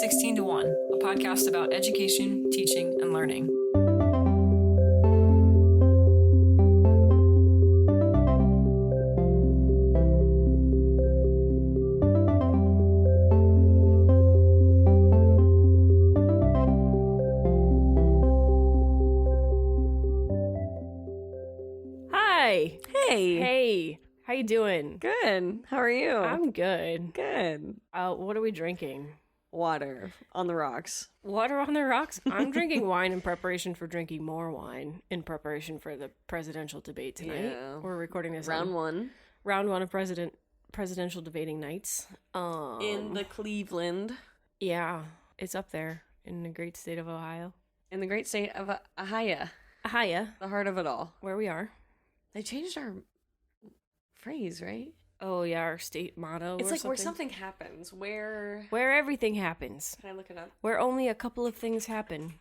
16 to 1, a podcast about education, teaching, and learning. Hi. Hey. Hey. How you doing? Good. How are you? I'm good. good. What are we drinking? Water on the rocks. Water on the rocks? I'm drinking wine in preparation for drinking more wine in preparation for the presidential debate tonight. Yeah. We're recording this Round on round one of presidential debating nights. in the Cleveland. Yeah, it's up there in the great state of Ohio. In the great state of Ohio. Ohio, The heart of it all. where we are. They changed our phrase, right? Oh yeah, our state motto. It's or like where something. something happens. Where Everything happens. Can I look it up? Where only a couple of things happen.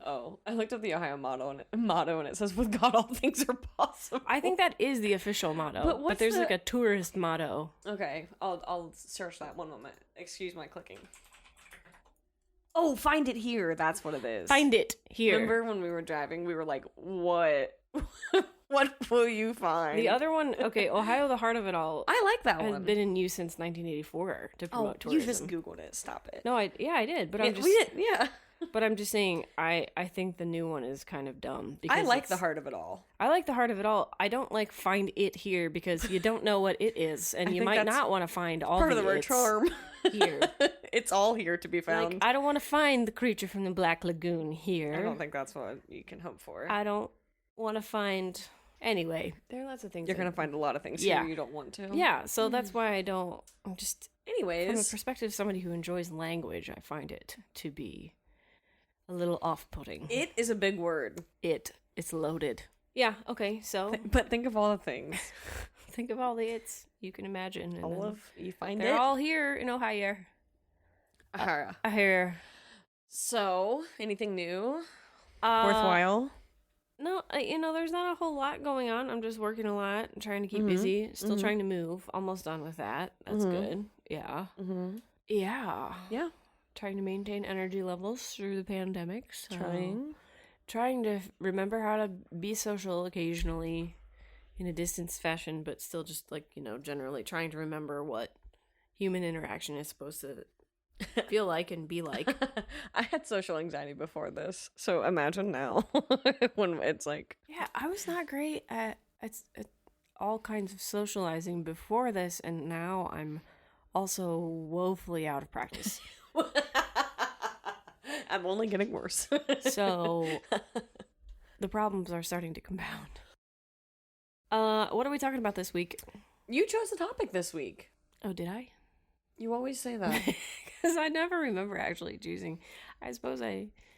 Oh, I looked up the Ohio motto and it says, "With God, all things are possible." I think that is the official motto, But what's there's the- like a tourist motto. Okay, I'll search that. One moment. Excuse my clicking. Oh, find it here. That's what it is. Find it here. Remember when we were driving, we were like, what? What will you find? The other one, okay, Ohio, the heart of it all, I like that has one. been in use since 1984 to promote Oh, you tourism. just Googled it. Stop it. No, I did, but Yeah, I'm just, we did, yeah. but I'm just saying, I think the new one is kind of dumb. I like it's- the heart of it all. I like the heart of it all. I don't like find it here because you don't know what it is, and I you think might that's not want to find all Part of the the word it's charm. here. It's all here to be found. Like, I don't want to find the creature from the Black Lagoon here. I don't think that's what you can hope for. I don't want to find. Anyway, there are lots of things. You're going to find a lot of things Yeah. here you don't want to. Yeah, so that's why I don't. I'm just from the Anyways, perspective of somebody who enjoys language, I find it to be a little off-putting. it is a big word. It's loaded. Yeah. Okay. So But think of all the things. think of all the it's you can imagine. And All then of, you find they're it. all here in Ohio. Ahara. Here. So, anything new? Uh, Worthwhile? No, there's not a whole lot going on. I'm just working a lot, trying to keep Mhm. busy, still Mhm. trying to move. Almost done with that. That's Mhm. good. Yeah. Mm-hmm. Yeah. Yeah. Trying to maintain energy levels through the pandemic. So. Trying. To remember how to be social occasionally in a distance fashion, but still just generally trying to remember what human interaction is supposed to feel like and be like. I had social anxiety before this, so imagine now when it's like, Yeah, I was not great at all kinds of socializing before this, and now I'm also woefully out of practice. I'm only getting worse. So the problems are starting to compound. What are we talking about this week? You chose the topic this week. Oh, did I? You always say that. Because I never remember actually choosing. I suppose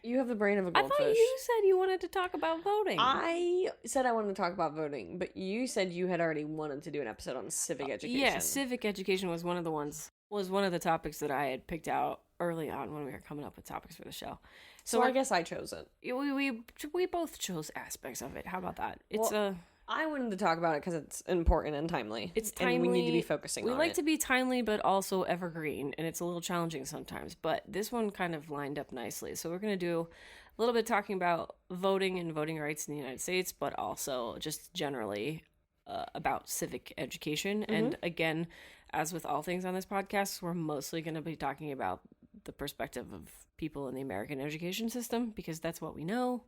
You have the brain of a I goldfish. thought you said you wanted to talk about voting. I said I wanted to talk about voting, but you said you had already wanted to do an episode on civic education. Yeah, civic education was one of the topics that I had picked out early on when we were coming up with topics for the show. So I guess I chose it. We both chose aspects of it. How about that? It's I wanted to talk about it because it's important and timely. It's timely. And we need to be focusing on it. We like to be timely, but also evergreen, and it's a little challenging sometimes. But this one kind of lined up nicely. So we're going to do a little bit talking about voting and voting rights in the United States, but also just generally about civic education. Mm-hmm. And again, as with all things on this podcast, we're mostly going to be talking about the perspective of people in the American education system, because that's what we know.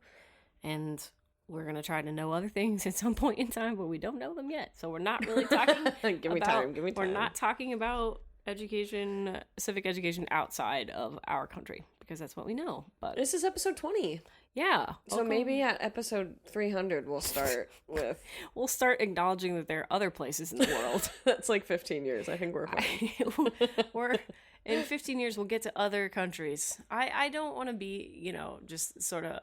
And we're going to try to know other things at some point in time, but we don't know them yet. So we're not really talking Give me time. We're not talking about education, civic education outside of our country, because that's what we know. But This is episode 20. yeah. So welcome. maybe at episode 300 we'll start with... We'll start acknowledging that there are other places in the world. That's like 15 years. I think we're fine. We're in 15 years we'll get to other countries. I don't want to be, just sort of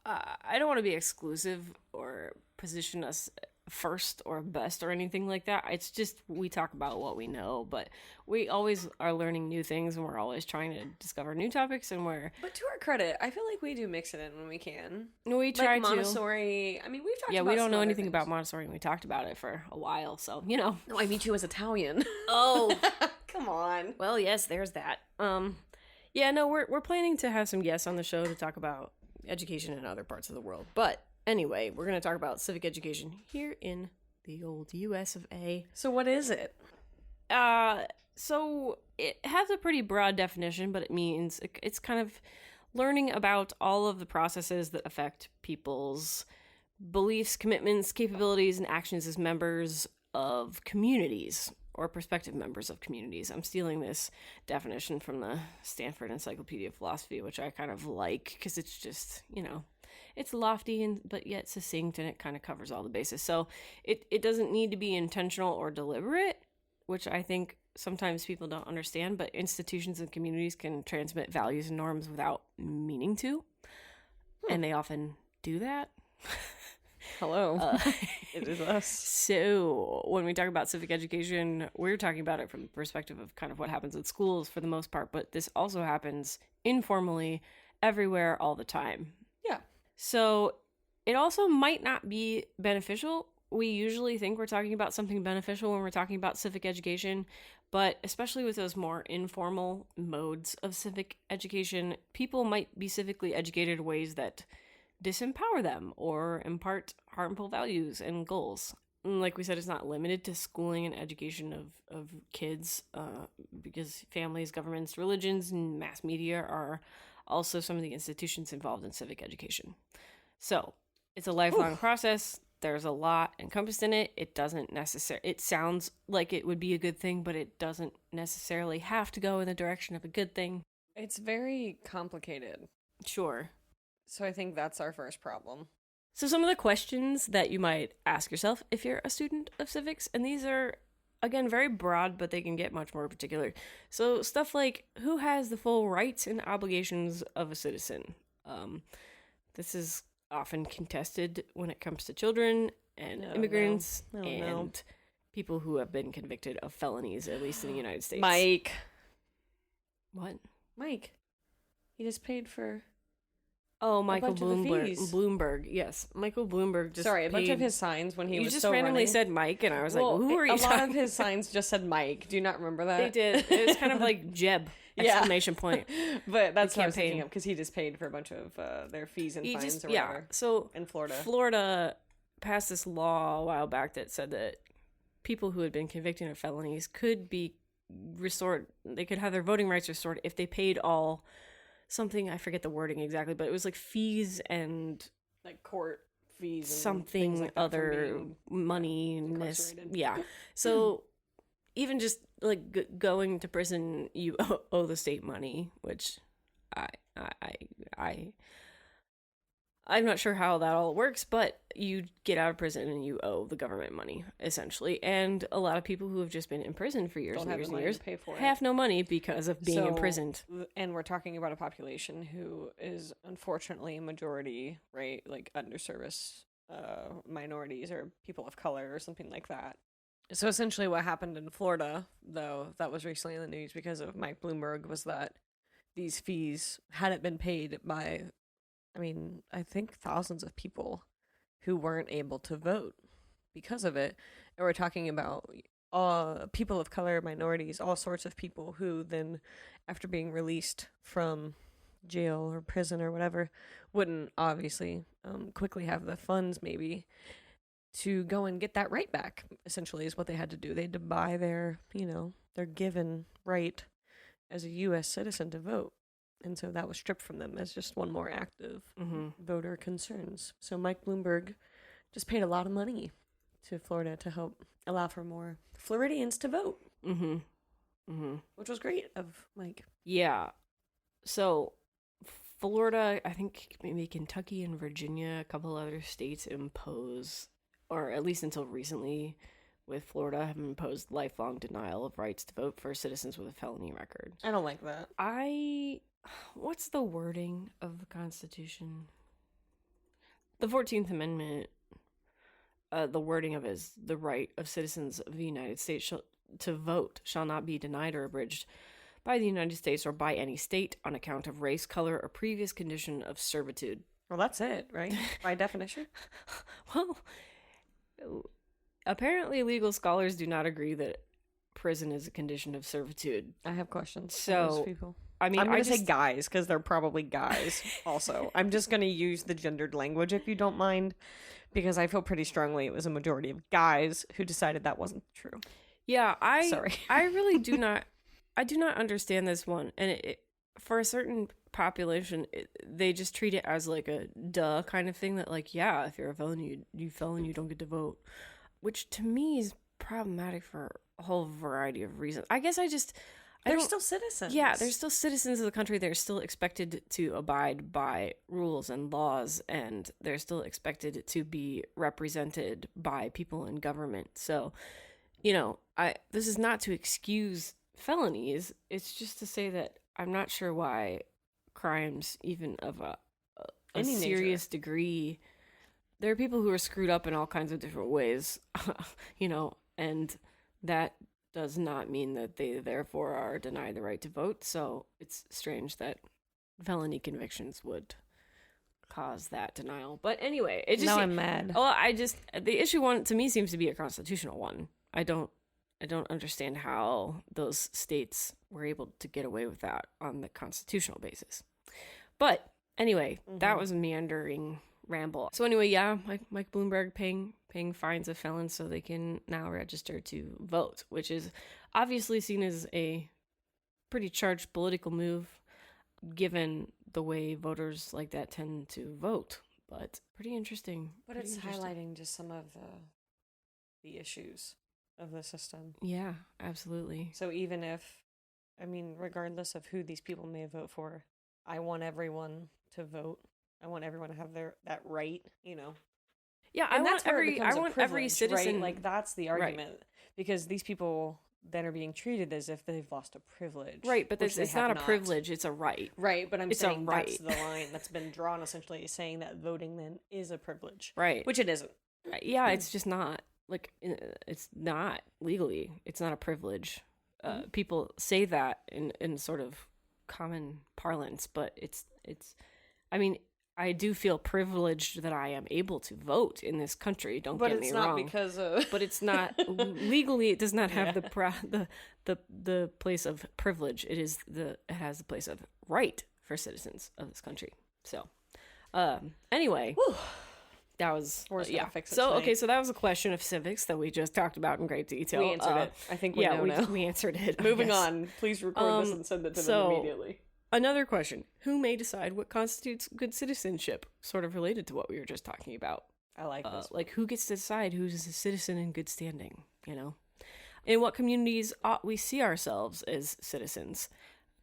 I don't want to be exclusive or position us first or best or anything like that. It's just we talk about what we know, but we always are learning new things, and we're always trying to discover new topics, and But to our credit, I feel like we do mix it in when we can. we try Like to. Montessori. I mean, we've talked about We don't some know other anything things. about Montessori, and we talked about it for a while, so No, I meet you as Italian. Oh, Come on. well, yes, there's that. Yeah, no, we're planning to have some guests on the show to talk about education in other parts of the world. But anyway, we're going to talk about civic education here in the old US of A. So what is it? So it has a pretty broad definition, but it means it's kind of learning about all of the processes that affect people's beliefs, commitments, capabilities, and actions as members of communities or prospective members of communities. I'm stealing this definition from the Stanford Encyclopedia of Philosophy, which I kind of like because it's just, it's lofty but yet succinct, and it kind of covers all the bases. So it doesn't need to be intentional or deliberate, which I think sometimes people don't understand, but institutions and communities can transmit values and norms without meaning to, and they often do that. Hello. It is us. So when we talk about civic education, we're talking about it from the perspective of kind of what happens in schools for the most part, but this also happens informally everywhere all the time. Yeah. So it also might not be beneficial. We usually think we're talking about something beneficial when we're talking about civic education, but especially with those more informal modes of civic education, people might be civically educated in ways that disempower them or impart harmful values and goals. And like we said, it's not limited to schooling and education of kids, because families, governments, religions, and mass media are also some of the institutions involved in civic education. So it's a lifelong process. There's a lot encompassed in it. It sounds like it would be a good thing, but it doesn't necessarily have to go in the direction of a good thing. It's very complicated. Sure. So I think that's our first problem. So some of the questions that you might ask yourself if you're a student of civics, and these are, again, very broad, but they can get much more particular. So stuff like, who has the full rights and obligations of a citizen? This is often contested when it comes to children and immigrants and people who have been convicted of felonies, at least in the United States. Mike. What? Mike. He just paid for... Oh, Michael bunch of the Bloomberg. fees. Bloomberg, yes. Michael Bloomberg just Sorry, a bunch paid- of his signs when he You was just still randomly running. said Mike, and I was Well, like, who are you a lot talking of his signs just said Mike. Do you not remember that? They did. It was kind of like Jeb, exclamation point. But that's what I was campaign. thinking of, because he just paid for a bunch of their fees and fines or yeah. whatever So in Florida. Florida passed this law a while back that said that people who had been convicted of felonies could be restored. They could have their voting rights restored if they paid all something. I forget the wording exactly, but it was like fees and like court fees and something things like that other from money. incarcerated. Yeah. So even just like going to prison, you owe the state money, which I'm not sure how that all works, but you get out of prison and you owe the government money, essentially. And a lot of people who have just been in prison for years Don't and have years the and money years to pay for it. have no money because of being So, imprisoned. And we're talking about a population who is unfortunately a majority, right? Like underserviced minorities or people of color or something like that. So essentially what happened in Florida, though, that was recently in the news because of Mike Bloomberg, was that these fees hadn't been paid by, I think thousands of people who weren't able to vote because of it. And we're talking about people of color, minorities, all sorts of people who then, after being released from jail or prison or whatever, wouldn't obviously quickly have the funds maybe to go and get that right back, essentially, is what they had to do. They had to buy their given right as a U.S. citizen to vote. And so that was stripped from them as just one more act of voter concerns. So Mike Bloomberg just paid a lot of money to Florida to help allow for more Floridians to vote. Which was great of Mike. Yeah. So Florida, I think maybe Kentucky and Virginia, a couple other states impose, or at least until recently with Florida, have imposed lifelong denial of rights to vote for citizens with a felony record. I don't like that. What's the wording of the Constitution? The 14th Amendment, the wording of it is, the right of citizens of the United States to vote shall not be denied or abridged by the United States or by any state on account of race, color, or previous condition of servitude. Well, that's it, right? By definition? Well, apparently legal scholars do not agree that prison is a condition of servitude. I have questions for So, those people. I mean, I'm going I to say just, guys because they're probably guys also. I'm just going to use the gendered language if you don't mind, because I feel pretty strongly it was a majority of guys who decided that wasn't true. yeah, Sorry. I really do not, I do not understand this one. And for a certain population, they just treat it as like a duh kind of thing that like, yeah, if you're a felon, you felon, you don't get to vote, which to me is problematic for a whole variety of reasons. I guess They're still citizens. Yeah, they're still citizens of the country. They're still expected to abide by rules and laws, and they're still expected to be represented by people in government. So, this is not to excuse felonies. It's just to say that I'm not sure why crimes, even of a Any serious degree, there are people who are screwed up in all kinds of different ways, and that does not mean that they therefore are denied the right to vote. So it's strange that felony convictions would cause that denial. But anyway, it just I'm mad. Oh, the issue one to me seems to be a constitutional one. I don't understand how those states were able to get away with that on the constitutional basis. But anyway, that was a meandering ramble. So anyway, yeah, Mike Bloomberg paying fines of felons so they can now register to vote, which is obviously seen as a pretty charged political move, given the way voters like that tend to vote. But pretty interesting. But it's highlighting just some of the issues of the system. Yeah, absolutely. So even if, regardless of who these people may vote for, I want everyone to vote. I want everyone to have that right, Yeah, And I want every privilege, citizen. right? Like that's the argument, because these people then are being treated as if they've lost a privilege, Right, but which it's they not have a privilege; it's a right. Right, but I'm It's a saying that's right. the line that's been drawn, essentially saying that voting then is a privilege, Right. which it isn't. Yeah, it's just not. Like, it's not legally. It's not a privilege. People say that in sort of common parlance, but it's. I mean, I do feel privileged that I am able to vote in this country. Don't get me wrong. But it's not because of. But it's not legally. It does not have the place of privilege. It has the place of right for citizens of this country. So, anyway. Whew. That was Fix it so tonight. okay. So that was a question of civics that we just talked about in great detail. We answered it. I think we know now. We answered it. Moving on. Please record this and send it to them immediately. Another question: who may decide what constitutes good citizenship? Sort of related to what we were just talking about. I like this. Like, who gets to decide who's a citizen in good standing? In what communities ought we see ourselves as citizens?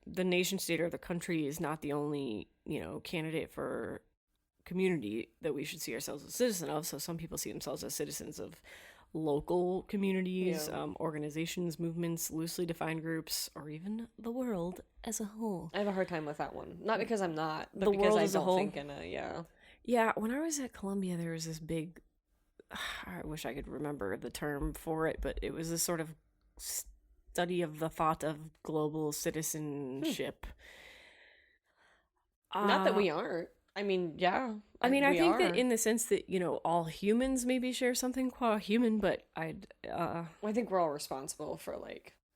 The nation state or the country is not the only candidate for community that we should see ourselves as citizen of. So some people see themselves as citizens of local communities, organizations, movements, loosely defined groups, or even the world as a whole. I have a hard time with that one. Not because I'm not, but The because world I as a don't whole? think Yeah, when I was at Columbia, there was this big, I wish I could remember the term for it, but it was this sort of study of the thought of global citizenship. Not that we aren't. I think that in the sense that, all humans maybe share something qua human, but I think we're all responsible for,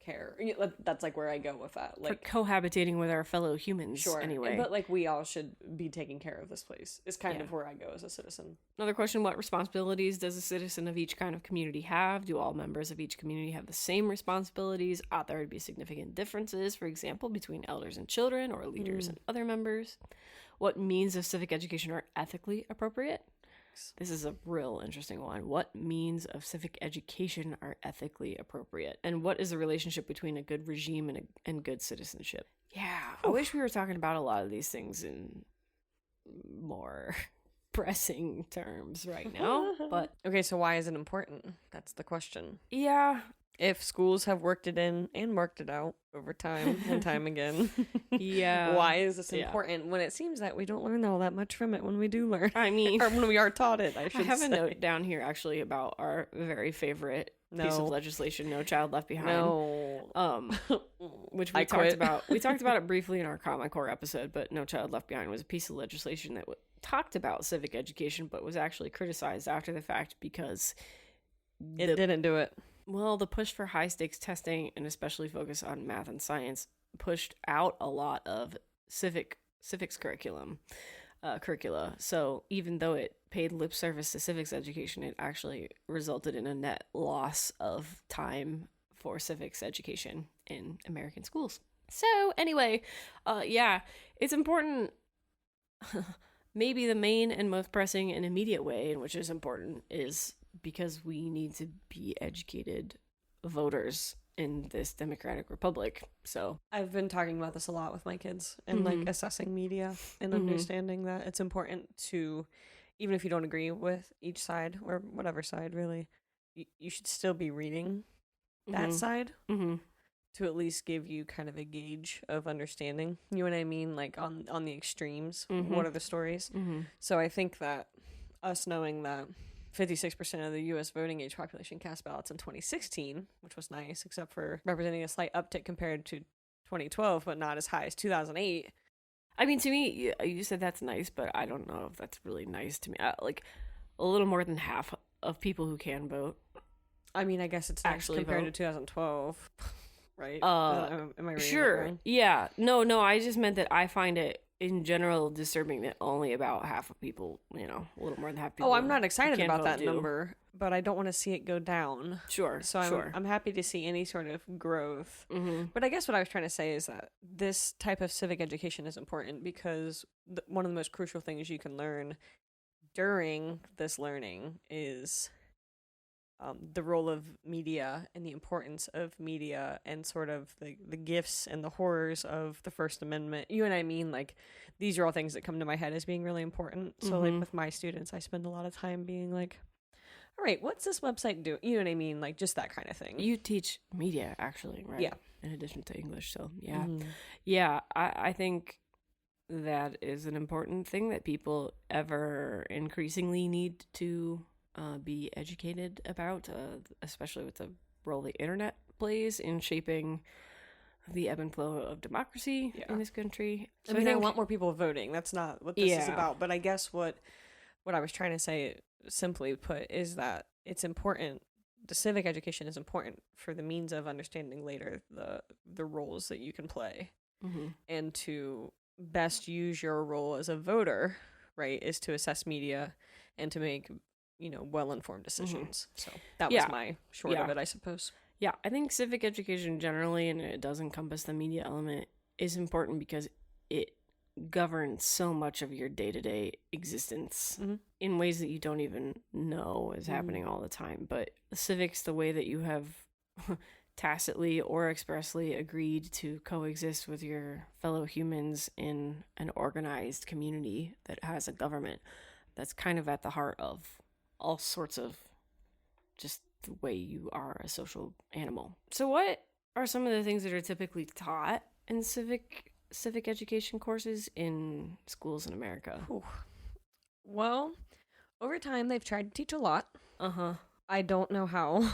care. That's, where I go with that. For cohabitating with our fellow humans, sure. anyway. But, we all should be taking care of this place. Is kind of where I go as a citizen. Another question, what responsibilities does a citizen of each kind of community have? Do all members of each community have the same responsibilities? Ought there to be significant differences, for example, between elders and children, or leaders and other members? What means of civic education are ethically appropriate? This is a real interesting one. What means of civic education are ethically appropriate? And what is the relationship between a good regime and good citizenship? Yeah, I wish we were talking about a lot of these things in more pressing terms right now. But okay, so why is it important? That's the question. Yeah. If schools have worked it in and worked it out over time and time again, yeah. Why is this important when it seems that we don't learn all that much from it when we do learn? I mean, or when we are taught it, I have say. a note down here actually about our very favorite piece of legislation, No Child Left Behind. No. Which we talked about. We talked about it briefly in our Common Core episode, but No Child Left Behind was a piece of legislation that talked about civic education, but was actually criticized after the fact because it didn't do it. Well, the push for high-stakes testing and especially focus on math and science pushed out a lot of civics curricula. So even though it paid lip service to civics education, it actually resulted in a net loss of time for civics education in American schools. So anyway, it's important. Maybe the main and most pressing and immediate way in which it's important is because we need to be educated voters in this democratic republic. So I've been talking about this a lot with my kids and like assessing media and understanding that it's important to, even if you don't agree with each side or whatever side really, you should still be reading that side to at least give you kind of a gauge of understanding. You know what I mean? Like on the extremes, what are the stories? So I think that us knowing that 56% of the U.S. voting age population cast ballots in 2016, which was nice, except for representing a slight uptick compared to 2012, but not as high as 2008. I mean, to me, you said that's nice, but I don't know if that's really nice to me. Like, a little more than half of people who can vote. I mean, I guess it's actually compared vote. to 2012, right? Am I reading sure. that wrong? Yeah. No, I just meant that I find it in general disturbing that only about half of people, a little more than half of people. Oh, I'm not excited about that do. number, but I don't want to see it go down. Sure. So I'm happy to see any sort of growth. But I guess what I was trying to say is that this type of civic education is important because one of the most crucial things you can learn during this learning is the role of media and the importance of media and sort of the gifts and the horrors of the First Amendment. You know what I mean? Like, these are all things that come to my head as being really important. So, like, with my students, I spend a lot of time being like, all right, what's this website do? You know what I mean? Like, just that kind of thing. You teach media, actually, right? Yeah. In addition to English, so, yeah. Yeah, I think that is an important thing that people ever increasingly need to be educated about, especially with the role the internet plays in shaping the ebb and flow of democracy in this country. So I want more people voting. That's not what this is about. But I guess what I was trying to say, simply put, is that it's important. The civic education is important for the means of understanding later the roles that you can play, and to best use your role as a voter, right, is to assess media and to make well-informed decisions. So that was my short of it, I suppose. Yeah, I think civic education generally, and it does encompass the media element, is important because it governs so much of your day-to-day existence in ways that you don't even know is happening all the time. But civics, the way that you have tacitly or expressly agreed to coexist with your fellow humans in an organized community that has a government, that's kind of at the heart of all sorts of just the way you are a social animal. So what are some of the things that are typically taught in civic education courses in schools in America? Ooh. Well, over time they've tried to teach a lot. I don't know how.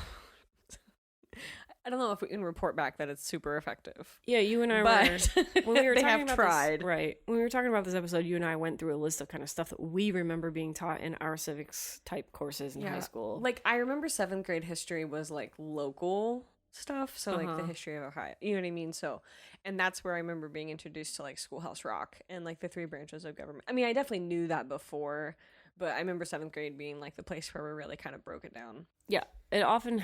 I don't know if we can report back that it's super effective. Yeah, you and I were, when we were they talking have about tried. This, right. When we were talking about this episode, you and I went through a list of kind of stuff that we remember being taught in our civics type courses in high school. Like, I remember 7th grade history was like local stuff. So like the history of Ohio, you know what I mean? So, and that's where I remember being introduced to like Schoolhouse Rock and like the 3 branches of government. I mean, I definitely knew that before, but I remember 7th grade being like the place where we really kind of broke it down. Yeah, it often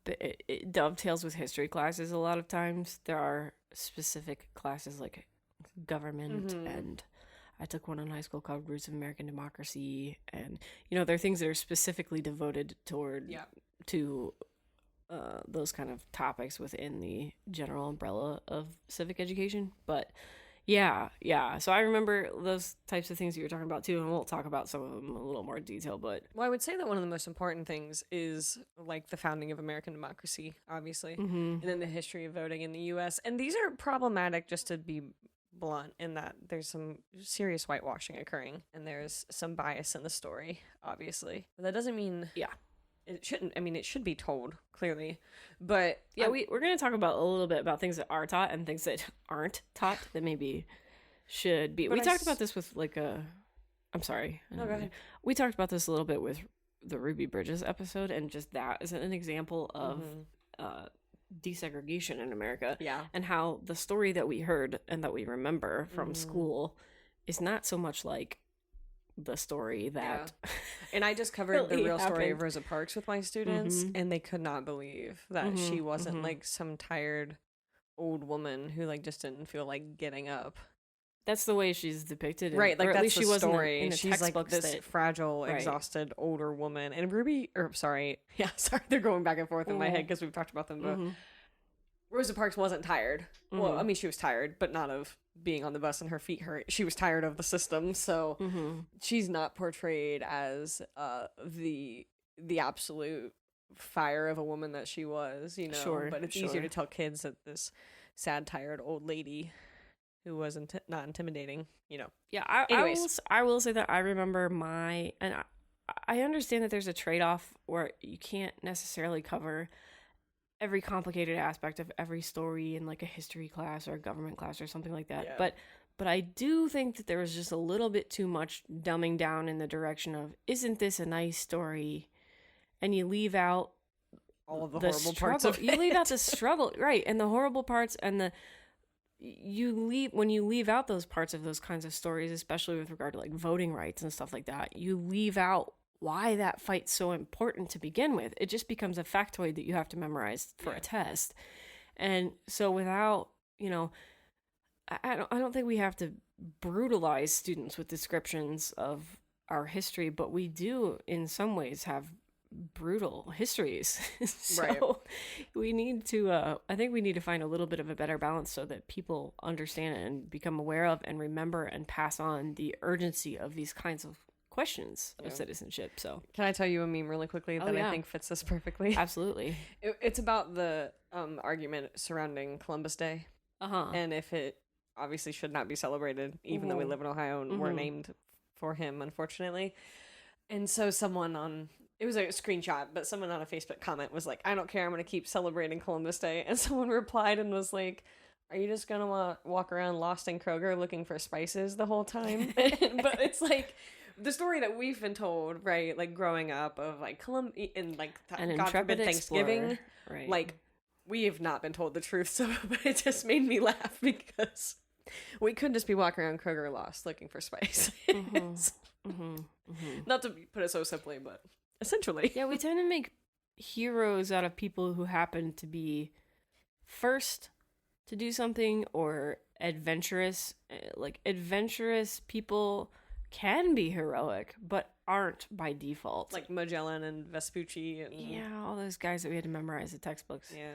it dovetails with history classes a lot of times. There are specific classes like government, and I took one in high school called Roots of American Democracy, and there are things that are specifically devoted toward to those kind of topics within the general umbrella of civic education. But yeah. So I remember those types of things that you're talking about too, and we'll talk about some of them in a little more detail. But well, I would say that one of the most important things is like the founding of American democracy, obviously, and then the history of voting in the U.S. And these are problematic, just to be blunt, in that there's some serious whitewashing occurring, and there's some bias in the story, obviously. But that doesn't mean it shouldn't. I mean, it should be told clearly, but yeah, we're going to talk about a little bit about things that are taught and things that aren't taught that maybe should be. We talked about this with like I'm sorry. No, go ahead. We talked about this a little bit with the Ruby Bridges episode, and just that is an example of desegregation in America. Yeah. And how the story that we heard and that we remember from school is not so much like the story that and I just covered the really real story of happened. Rosa Parks with my students, and they could not believe that she wasn't like some tired old woman who like just didn't feel like getting up. That's the way she's depicted, Right, like or at that's least the she wasn't story. in the She's like textbooks this that- fragile, Right. exhausted older woman. And sorry, they're going back and forth in my head because we've talked about them. But Rosa Parks wasn't tired. Well, I mean, she was tired, but not of being on the bus and her feet hurt. She was tired of the system. So she's not portrayed as the absolute fire of a woman that she was, you know. Sure, but it's easier to tell kids that this sad, tired old lady who wasn't not intimidating, you know. Yeah, Anyways. I will say that I remember I understand that there's a trade-off where you can't necessarily cover every complicated aspect of every story in like a history class or a government class or something like that. Yeah. But I do think that there was just a little bit too much dumbing down in the direction of, isn't this a nice story? And you leave out All of the the horrible struggle. parts of it. You leave out the struggle, right? And the horrible parts, and when you leave out those parts of those kinds of stories, especially with regard to like voting rights and stuff like that, you leave out why that fight's so important to begin with. It just becomes a factoid that you have to memorize for a test. And so without, you know, I don't think we have to brutalize students with descriptions of our history, but we do in some ways have brutal histories. So Right. we need to I think we need to find a little bit of a better balance so that people understand it and become aware of and remember and pass on the urgency of these kinds of questions of citizenship. So Can I tell you a meme really quickly that yeah. I think fits this perfectly? absolutely. It's about the argument surrounding Columbus Day, and if it obviously should not be celebrated, even though we live in Ohio and we're named for him, unfortunately. And so it was a screenshot, but someone on a Facebook comment was like, I don't care, I'm going to keep celebrating Columbus Day. And someone replied and was like, are you just going to walk around lost in Kroger looking for spices the whole time? But it's like the story that we've been told, right? Like growing up of like and like An God forbid intrepid Thanksgiving. explorer, right? Like we have not been told the truth. So but it just made me laugh because we could just be walking around Kroger lost looking for spices. Not to put it so simply, but essentially. Yeah, we tend to make heroes out of people who happen to be first to do something or adventurous. Like adventurous people can be heroic, but aren't by default. Like Magellan and Vespucci and yeah, all those guys that we had to memorize the textbooks. yeah.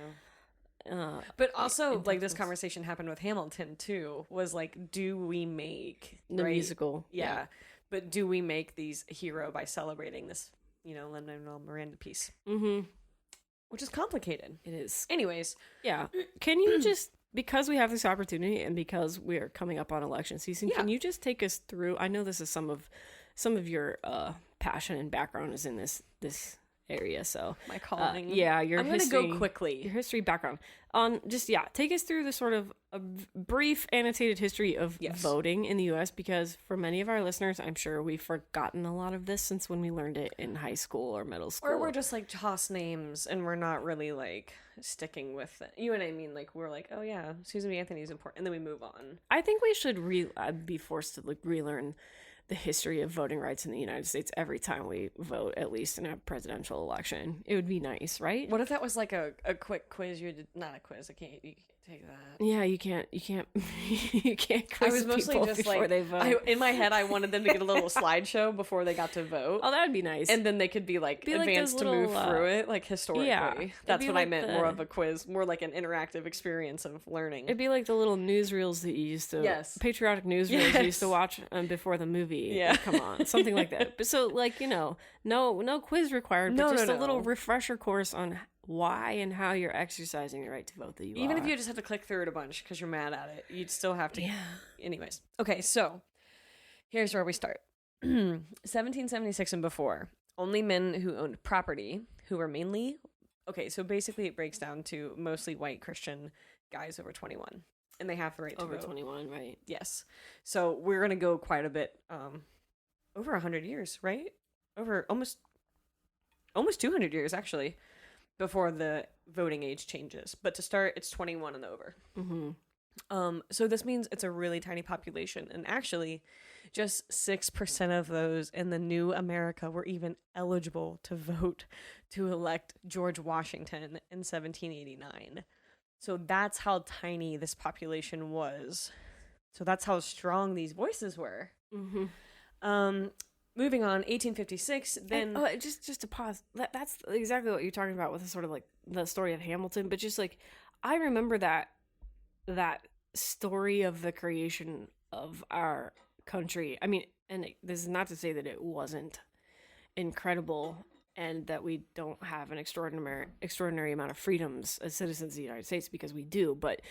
But also, in like, this textbooks. conversation happened with Hamilton, too, was, like, do we make... The right? musical. Yeah. But do we make these a hero by celebrating this, you know, Lin-Manuel Miranda piece? Mm-hmm. Which is complicated. It is. Anyways. Yeah. Can you just, because we have this opportunity and because we are coming up on election season, can you just take us through, I know this is some of your passion and background is in this area, so My calling. yeah, your I'm going to history, go quickly. your history background on take us through the sort of a brief annotated history of voting in the U.S. because for many of our listeners, I'm sure we've forgotten a lot of this since when we learned it in high school or middle school, Or we're just, like, toss names and we're not really, like, sticking with it. You know what I mean? Like, we're like, oh, yeah, Susan B. Anthony's important, and then we move on. I think we should be forced to like relearn the history of voting rights in the United States every time we vote, at least in a presidential election. It would be nice, right? What if that was, like, a quick quiz? Not a quiz. You can't take that. Yeah, you can't you can't I quiz was mostly people just before like, they vote. in my head, I wanted them to get a little slideshow before they got to vote. Oh, that would be nice. And then they could be like Be like advanced those to move little, through it, like historically. yeah, it'd That's be what I like meant, the- more of a quiz, more like an interactive experience of learning. It'd be like the little newsreels that you used to, patriotic newsreels you used to watch before the movie. Yeah. Come on, something like that. But so, like, you know, no quiz required, but just a little refresher course on why and how you're exercising your right to vote that you Even are. if you just have to click through it a bunch because you're mad at it, you'd still have to. Yeah. Anyways. Okay, so here's where we start. 1776 and before, only men who owned property, who were mainly... Okay, so basically it breaks down to mostly white Christian guys over 21. And they have the right to over vote. 21, right? Yes. So we're going to go quite a bit, over 100 years, right? Over almost 200 years, actually. before the voting age changes. But to start, it's 21 and over. Mm-hmm. So this means it's a really tiny population. And actually, just 6% of those in the new America were even eligible to vote to elect George Washington in 1789. So that's how tiny this population was. So that's how strong these voices were. Mm-hmm. Moving on, 1856, then... just to pause. That's exactly what you're talking about with the sort of like the story of Hamilton. But just like, I remember that story of the creation of our country. I mean, and this is not to say that it wasn't incredible and that we don't have an extraordinary amount of freedoms as citizens of the United States, because we do. But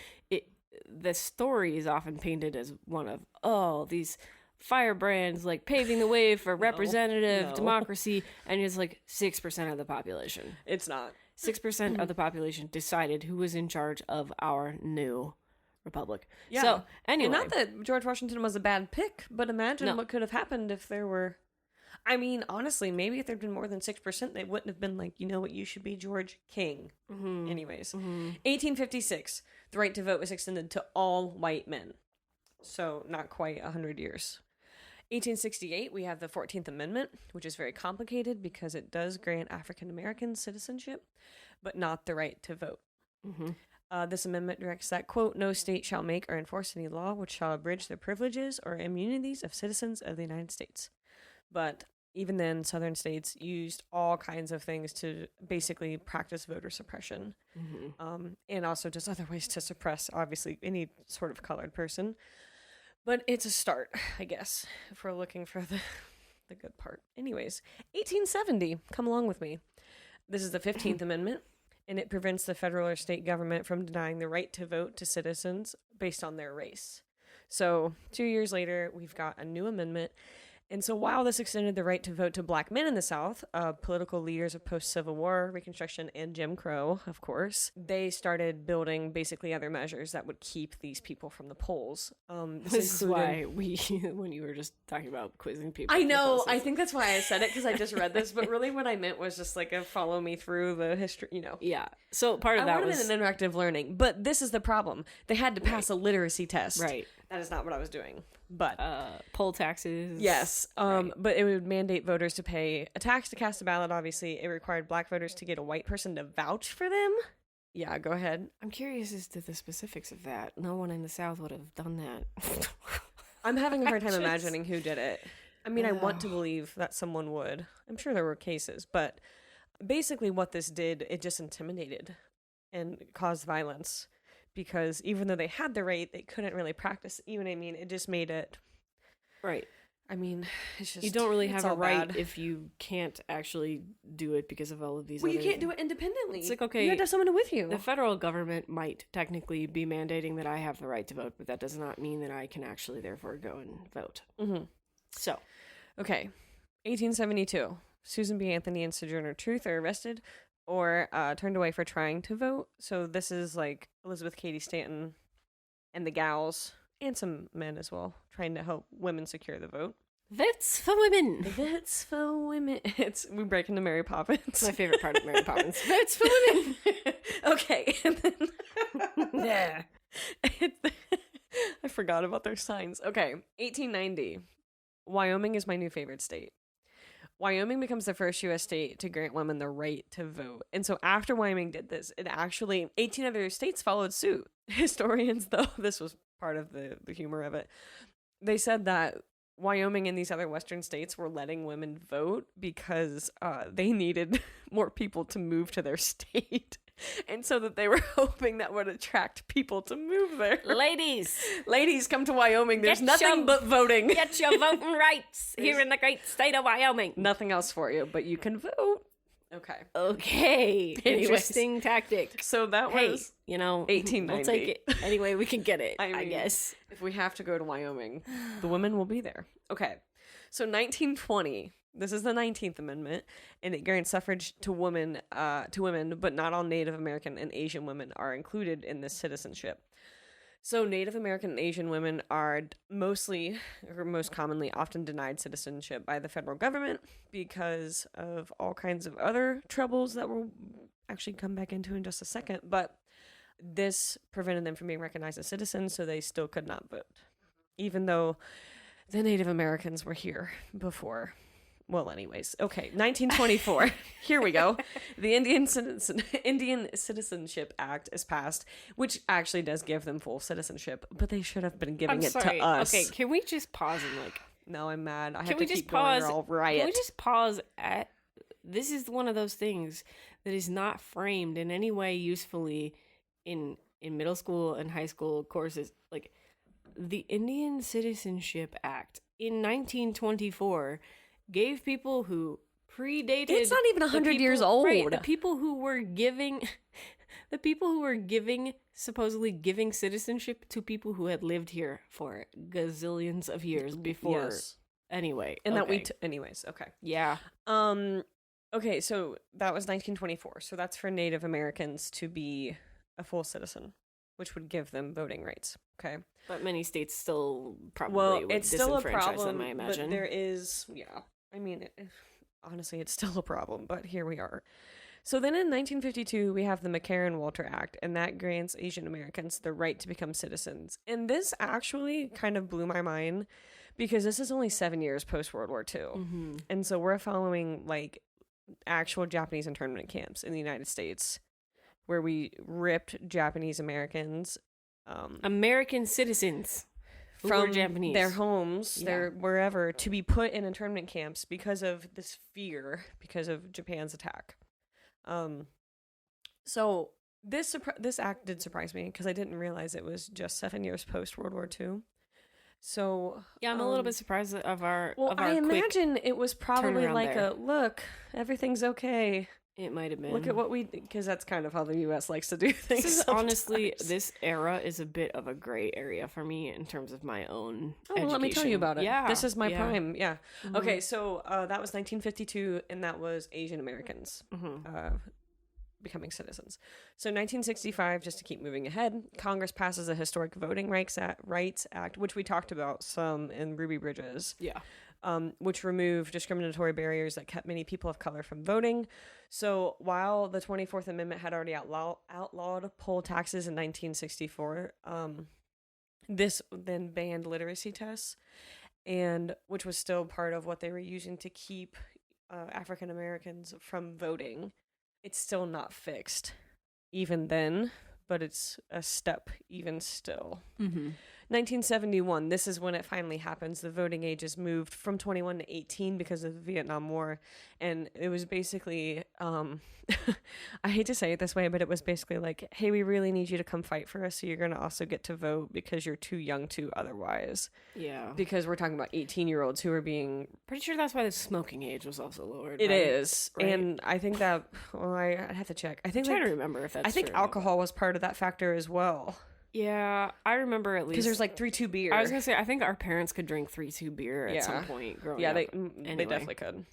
the story is often painted as one of, these firebrands like paving the way for representative democracy, and it's like 6% of the population. It's not. 6% of the population decided who was in charge of our new republic. Yeah. So anyway, and not that George Washington was a bad pick, but imagine what could have happened if there were... I mean, honestly, maybe if there'd been more than 6%, they wouldn't have been like, you know what, you should be George King. Mm-hmm. Anyways, 1856, the right to vote was extended to all white men. So not quite 100 years. 1868, we have the 14th Amendment, which is very complicated because it does grant African American citizenship, but not the right to vote. Mm-hmm. This amendment directs that, quote, no state shall make or enforce any law which shall abridge the privileges or immunities of citizens of the United States. But even then, southern states used all kinds of things to basically practice voter suppression. Mm-hmm. And also just other ways to suppress, obviously, any sort of colored person. But it's a start, I guess, if we're looking for the good part. Anyways, 1870, come along with me. This is the 15th Amendment, and it prevents the federal or state government from denying the right to vote to citizens based on their race. So 2 years later, we've got a new amendment. And so while this extended the right to vote to black men in the South, political leaders of post-Civil War, Reconstruction, and Jim Crow, of course, they started building basically other measures that would keep these people from the polls. This is why when you were just talking about quizzing people. I know, I think that's why I said it, because I just read this, but really what I meant was just like a follow me through the history, you know. Yeah, so part of that was... an interactive learning, but this is the problem. They had to pass a literacy test. Right. That is not what I was doing. But poll taxes. Yes. Right. But it would mandate voters to pay a tax to cast a ballot, obviously. It required black voters to get a white person to vouch for them. Yeah, go ahead. I'm curious as to the specifics of that. No one in the South would have done that. I'm having a hard time imagining who did it. I mean, I want to believe that someone would. I'm sure there were cases, but basically what this did, it just intimidated and caused violence. Because even though they had the right, they couldn't really practice. You know what I mean? It just made it... Right. I mean, it's just... You don't really have a right bad. if you can't actually do it because of all of these Well, you other can't do it independently. It's like, okay... You have to have someone with you. The federal government might technically be mandating that I have the right to vote, but that does not mean that I can actually therefore go and vote. Mm-hmm. So. Okay. 1872. Susan B. Anthony and Sojourner Truth are arrested or turned away for trying to vote. So this is like Elizabeth Cady Stanton and the gals, and some men as well, trying to help women secure the vote. Votes for women. Votes for women. We break into Mary Poppins. It's my favorite part of Mary Poppins. Votes for women. Okay. And then yeah. I forgot about their signs. Okay. 1890. Wyoming is my new favorite state. Wyoming becomes the first U.S. state to grant women the right to vote. And so after Wyoming did this, 18 other states followed suit. Historians, though, this was part of the humor of it, they said that Wyoming and these other western states were letting women vote because they needed more people to move to their state. And so that they were hoping that would attract people to move there. Ladies, come to Wyoming. There's nothing but voting. Get your voting rights here in the great state of Wyoming. Nothing else for you, but you can vote. Okay. Interesting tactic. So that was, 1890. We'll take it any way we can get it, I guess. If we have to go to Wyoming, the women will be there. Okay. So 1920. This is the 19th Amendment, and it grants suffrage to women, but not all Native American and Asian women are included in this citizenship. So Native American and Asian women are mostly, or most commonly, often denied citizenship by the federal government because of all kinds of other troubles that we'll actually come back into in just a second. But this prevented them from being recognized as citizens, so they still could not vote, even though the Native Americans were here before. Well, anyways, okay, 1924. Here we go. The Indian Citizenship Act is passed, which actually does give them full citizenship, but they should have been giving it to us. Okay, can we just pause and like? No, I'm mad. I Can have we to just keep pause? going or I'll riot. Can we just pause at? This is one of those things that is not framed in any way usefully in middle school and high school courses. Like the Indian Citizenship Act in 1924 gave people who predated. It's not even 100 years old. Right, the people who were giving, supposedly giving citizenship to people who had lived here for gazillions of years before. Yes. Anyway, And that okay. anyways, okay. Yeah. Okay, so that was 1924. So that's for Native Americans to be a full citizen, which would give them voting rights. Okay. But many states still probably would it's still a disenfranchise problem, them, I imagine. but there is, I mean, honestly, it's still a problem, but here we are. So then in 1952, we have the McCarran-Walter Act, and that grants Asian Americans the right to become citizens. And this actually kind of blew my mind because this is only 7 years post-World War II. Mm-hmm. And so we're following, like, actual Japanese internment camps in the United States where we ripped Japanese Americans American citizens who were from Japanese. their homes, Yeah. their wherever, to be put in internment camps because of this fear, because of Japan's attack. So this act did surprise me because I didn't realize it was just 7 years post World War II. So Yeah, I'm a little bit surprised of our. Well, of our I quick imagine it was probably turnaround like there. a look, everything's okay. It might have been. Look at what we, because that's kind of how the U.S. likes to do things. This is honestly, sometimes. this era is a bit of a gray area for me in terms of my own. Oh, well, let me tell you about it. Yeah, This is my yeah. prime. Yeah. Mhm. Okay, so that was 1952, and that was Asian Americans becoming citizens. So 1965, just to keep moving ahead, Congress passes a historic Voting Rights Act, which we talked about some in Ruby Bridges. Yeah. Which removed discriminatory barriers that kept many people of color from voting. So while the 24th Amendment had already outlawed poll taxes in 1964, this then banned literacy tests, and which was still part of what they were using to keep African Americans from voting. It's still not fixed, even then, but it's a step even still. 1971, this is when it finally happens. The voting age is moved from 21 to 18 because of the Vietnam War. And it was basically, I hate to say it this way, but it was basically like, hey, we really need you to come fight for us. So you're going to also get to vote because you're too young to otherwise. Yeah. Because we're talking about 18-year-olds who are being... Pretty sure that's why the smoking age was also lowered. It right? is. Right. And I think that, well, I'd have to check. I think I'm trying to remember if that's I think true. alcohol was part of that factor as well. Yeah, I remember at least. Because there's like 3-2 beer. I was going to say, I think our parents could drink 3-2 beer at Yeah. some point growing Yeah, up. they Anyway. definitely could.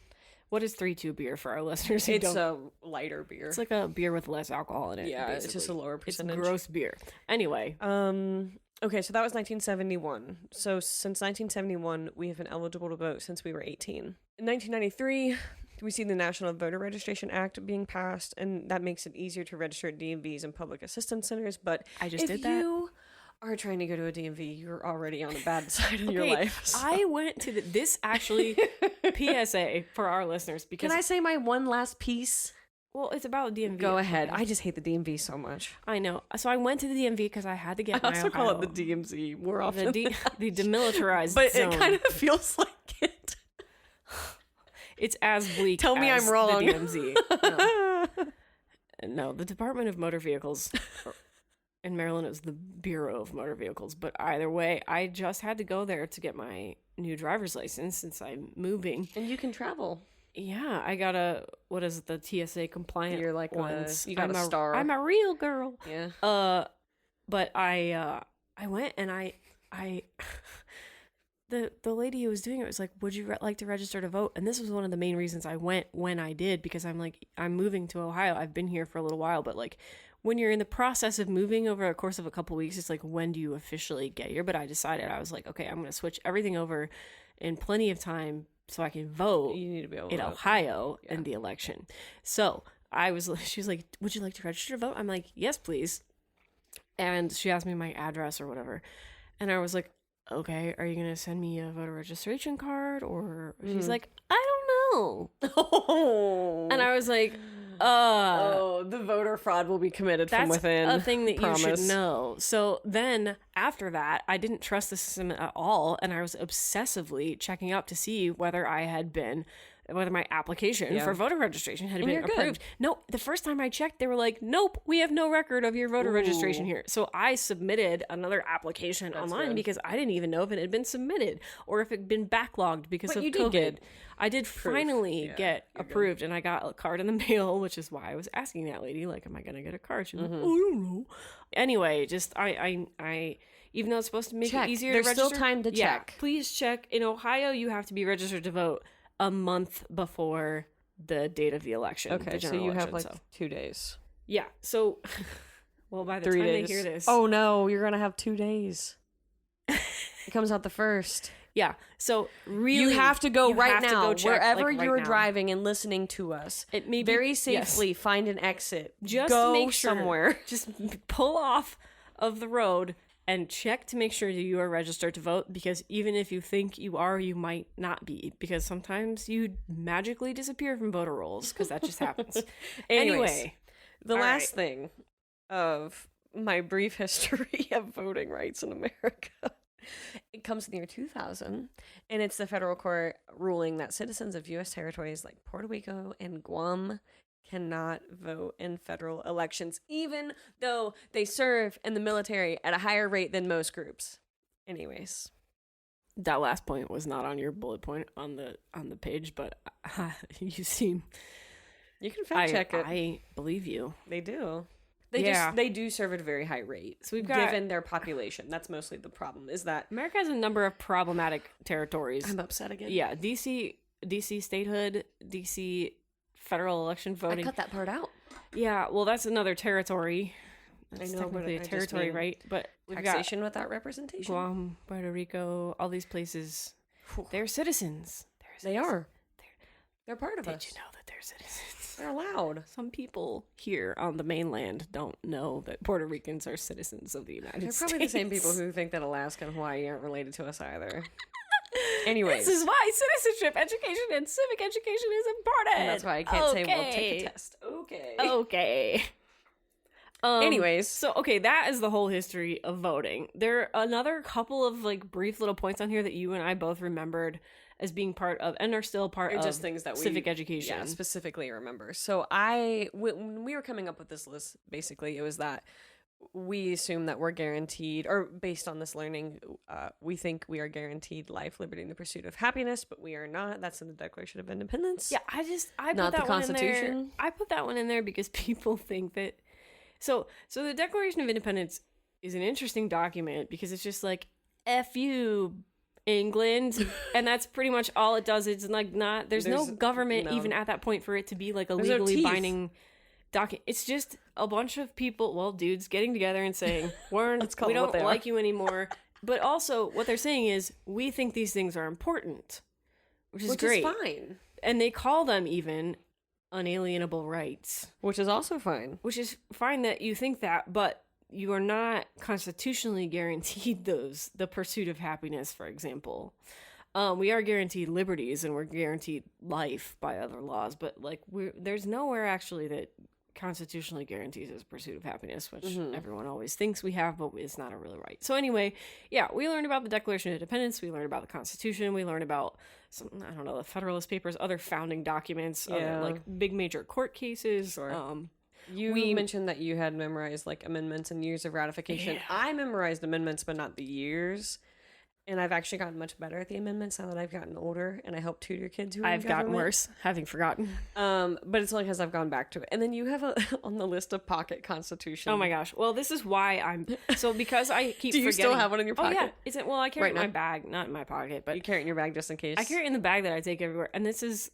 What is 3-2 beer for our listeners who It's don't? a lighter beer. It's like a beer with less alcohol in it. Yeah, it's just a basically. lower percentage. It's gross beer. Anyway. Okay, so that was 1971. So since 1971, we have been eligible to vote since we were 18. In 1993, we see the National Voter Registration Act being passed, and that makes it easier to register at DMVs and public assistance centers. But I just if did that. you are trying to go to a DMV, you're already on a bad side of your Okay, life. So. I went to this actually PSA for our listeners because Can I say my one last piece? well, it's about DMV. Go ahead. Okay. I just hate the DMV so much. I know. So I went to the DMV because I had to get I my also call Ohio- it the DMZ more often. the demilitarized but zone. it kind of feels like it. It's as bleak. Tell me as I'm wrong. The DMZ. No, the Department of Motor Vehicles. In Maryland, it was the Bureau of Motor Vehicles. But either way, I just had to go there to get my new driver's license since I'm moving. And you can travel. Yeah, I got what is it, the TSA compliant You're like ones. you got a star. I'm a real girl. Yeah. But I went and I the lady who was doing it was like, would you like to register to vote? And this was one of the main reasons I went when I did, because I'm like, I'm moving to Ohio. I've been here for a little while, but like, when you're in the process of moving over a course of a couple weeks, it's like, when do you officially get here? But I decided, I was like, okay, I'm going to switch everything over in plenty of time so I can vote You need to be able in to vote. Ohio in the election. So she was like, would you like to register to vote? I'm like, yes, please. And she asked me my address or whatever. And I was like, okay, are you going to send me a voter registration card? Or she's like, I don't know. Oh. And I was like, the voter fraud will be committed from that's within. a thing that you Promise. should know. So then after that, I didn't trust the system at all. And I was obsessively checking up to see whether my application for voter registration had been you're good. approved. No, the first time I checked, they were like, nope, we have no record of your voter registration here. So I submitted another application online good. because I didn't even know if it had been submitted or if it had been backlogged because But of you COVID. did get I did finally get you're approved, and I got a card in the mail, which is why I was asking that lady, like, am I going to get a card? She was like, oh, I don't know. Anyway, just I even though it's supposed to make Check. it easier There's to register. still time to check. Please check. In Ohio, you have to be registered to vote a month before the date of the election. Okay, the so general you have election, like so. 2 days. Yeah, so, well, by the 3 time days. they hear this. Oh no, you're gonna have 2 days. It comes out the 1st. Yeah, so really. You have to go right have to now, go check, wherever like, right you're now. driving and listening to us. It may be- very yes. safely find an exit. Just go make sure, somewhere. Just pull off of the road and check to make sure that you are registered to vote, because even if you think you are, you might not be, because sometimes you magically disappear from voter rolls, because that just happens. Anyway, the all last right. thing of my brief history of voting rights in America. It comes in the year 2000, and it's the federal court ruling that citizens of U.S. territories like Puerto Rico and Guam cannot vote in federal elections, even though they serve in the military at a higher rate than most groups. Anyways, that last point was not on your bullet point on the page, but you seem. you can fact check it. I believe you. They do. Yeah. They do serve at a very high rate. So we've got- given their population. That's mostly the problem. Is that America has a number of problematic territories. I'm upset again. Yeah, DC statehood, DC federal election I voting. cut that part out. Yeah, well, that's another territory. That's know, but technically I a just territory, mean right? But we've Taxation without representation. got Guam, Puerto Rico, all these places. They're citizens. They are. They're part of Did us. you know that they're citizens? They're allowed. Some people here on the mainland don't know that Puerto Ricans are citizens of the United They're States. probably the same people who think that Alaska and Hawaii aren't related to us either. Anyways. This is why citizenship education and civic education is important. And that's why I can't say, well, take a test. Okay. Anyways. So, okay, that is the whole history of voting. There are another couple of, like, brief little points on here that you and I both remembered as being part of, and are still part They're of, just things that we civic education. Yeah, specifically remember. So when we were coming up with this list, basically it was that we assume that we're guaranteed, or based on this learning, we think we are guaranteed life, liberty, and the pursuit of happiness, but we are not. That's in the Declaration of Independence. Yeah, I put Not the that one in there. Constitution. I put that one in there because people think that. So the Declaration of Independence is an interesting document because it's just like, F you, England, and that's pretty much all it does. It's like there's no government even at that point for it to be like a There's no legally teeth. binding document. It's just a bunch of people, well, dudes getting together and saying, we call it don't what they like are. you anymore. But also what they're saying is, we think these things are important, which is great. Which is fine. And they call them even unalienable rights, Which is also fine. which is fine that you think that, but you are not constitutionally guaranteed those. The pursuit of happiness, for example. We are guaranteed liberties and we're guaranteed life by other laws, but like there's nowhere actually that constitutionally guarantees us pursuit of happiness, which everyone always thinks we have, but it's not a really right. So anyway, yeah, we learned about the Declaration of Independence, we learned about the Constitution, we learned about some, I don't know, the Federalist Papers, other founding documents, other, like big major court cases. Sure. We mentioned that you had memorized like amendments and years of ratification. Yeah. I memorized amendments, but not the years. And I've actually gotten much better at the amendments now that I've gotten older, and I help tutor kids who are in I've gotten government. worse, having forgotten. But it's only because I've gone back to it. And then you have on the list of pocket constitution. Oh my gosh. Well, this is why I'm so because I keep Do you forgetting. still have one in your pocket? Oh yeah. Is it? Well, I carry it in Right my now? bag, not in my pocket, but You carry it in your bag just in case. I carry it in the bag that I take everywhere. And this is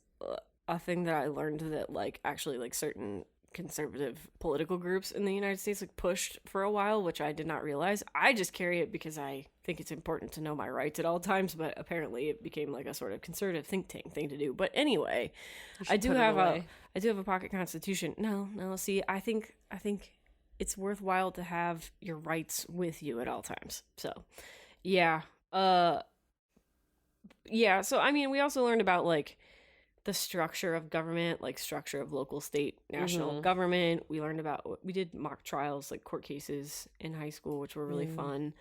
a thing that I learned that like actually like certain conservative political groups in the United States like pushed for a while, which I did not realize. I just carry it because I think it's important to know my rights at all times, but apparently it became like a sort of conservative think tank thing to do. But anyway, I do have a pocket constitution. No, see, I think it's worthwhile to have your rights with you at all times. So, yeah. Yeah, so I mean, we also learned about like the structure of government, like structure of local, state, national government. We learned about, we did mock trials, like court cases in high school, which were really fun.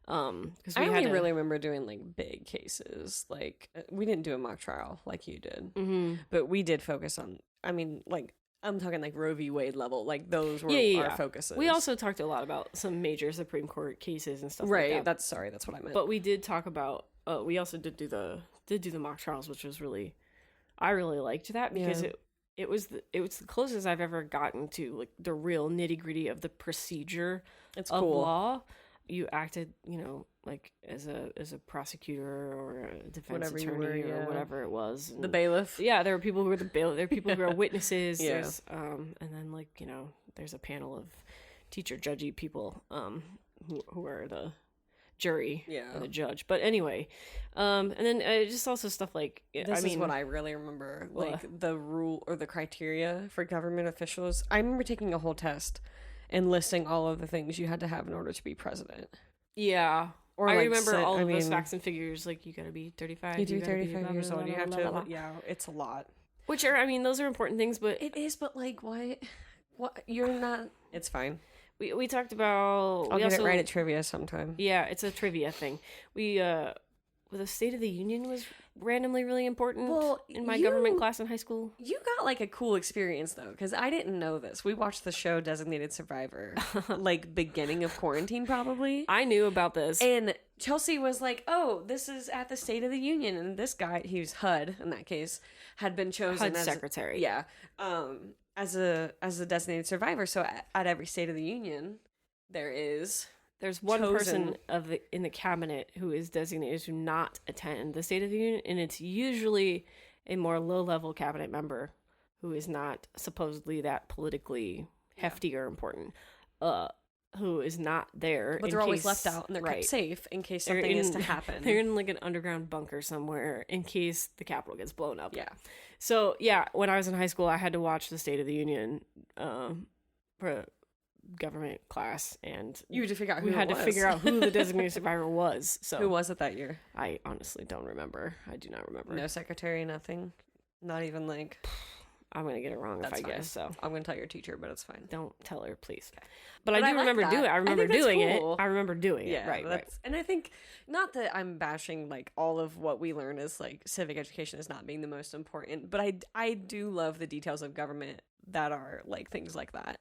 Because I only really remember doing like big cases. Like we didn't do a mock trial like you did, but we did focus on. I mean, like I'm talking like Roe v. Wade level. Like those were our focuses. We also talked a lot about some major Supreme Court cases and stuff. Right. Like that. That's what I meant. But we did talk about. We also did do the mock trials, which was really. I really liked that because it was the closest I've ever gotten to like the real nitty gritty of the procedure of law. You acted, like as a prosecutor or a defense attorney or whatever it was. And the bailiff. Yeah, there were people who were the bailiff. There were people who were witnesses. Yeah. There's, and then like there's a panel of teacher judgy people who are the jury or the judge. But anyway, and then just also stuff like this is what I really remember, like the rule or the criteria for government officials. I remember taking a whole test and listing all of the things you had to have in order to be president. Yeah. Or I remember all of those facts and figures, like you gotta be 35. You do 35 years old. You have to, it's a lot. Which are, those are important things, but it is. But like, what? You're not. It's fine. We talked about. I'll get it right at trivia sometime. Yeah, it's a trivia thing. The State of the Union was randomly really important in my government class in high school. You got like a cool experience though, because I didn't know this. We watched the show Designated Survivor, like beginning of quarantine probably. I knew about this. And Chelsea was like, oh, this is at the State of the Union. And this guy, he was HUD in that case, had been chosen HUD as secretary. Yeah. As a designated survivor. So at every State of the Union, there's one person in the cabinet who is designated to not attend the State of the Union, and it's usually a more low-level cabinet member who is not supposedly that politically hefty or important, who is not there. But they're always left out, and they're kept safe in case something is to happen. They're in like an underground bunker somewhere in case the Capitol gets blown up. Yeah. So, yeah, when I was in high school, I had to watch the State of the Union for government class, and you had to figure out who the designated survivor was. So who was it that year? I honestly don't remember. I do not remember. No secretary, nothing. Not even like. I'm gonna get it wrong if I guess. So I'm gonna tell your teacher, but it's fine. Don't tell her, please. But I do remember doing it. I remember doing it. I remember doing it. Right. And I think not that I'm bashing like all of what we learn is like civic education is not being the most important, but I do love the details of government that are like things like that.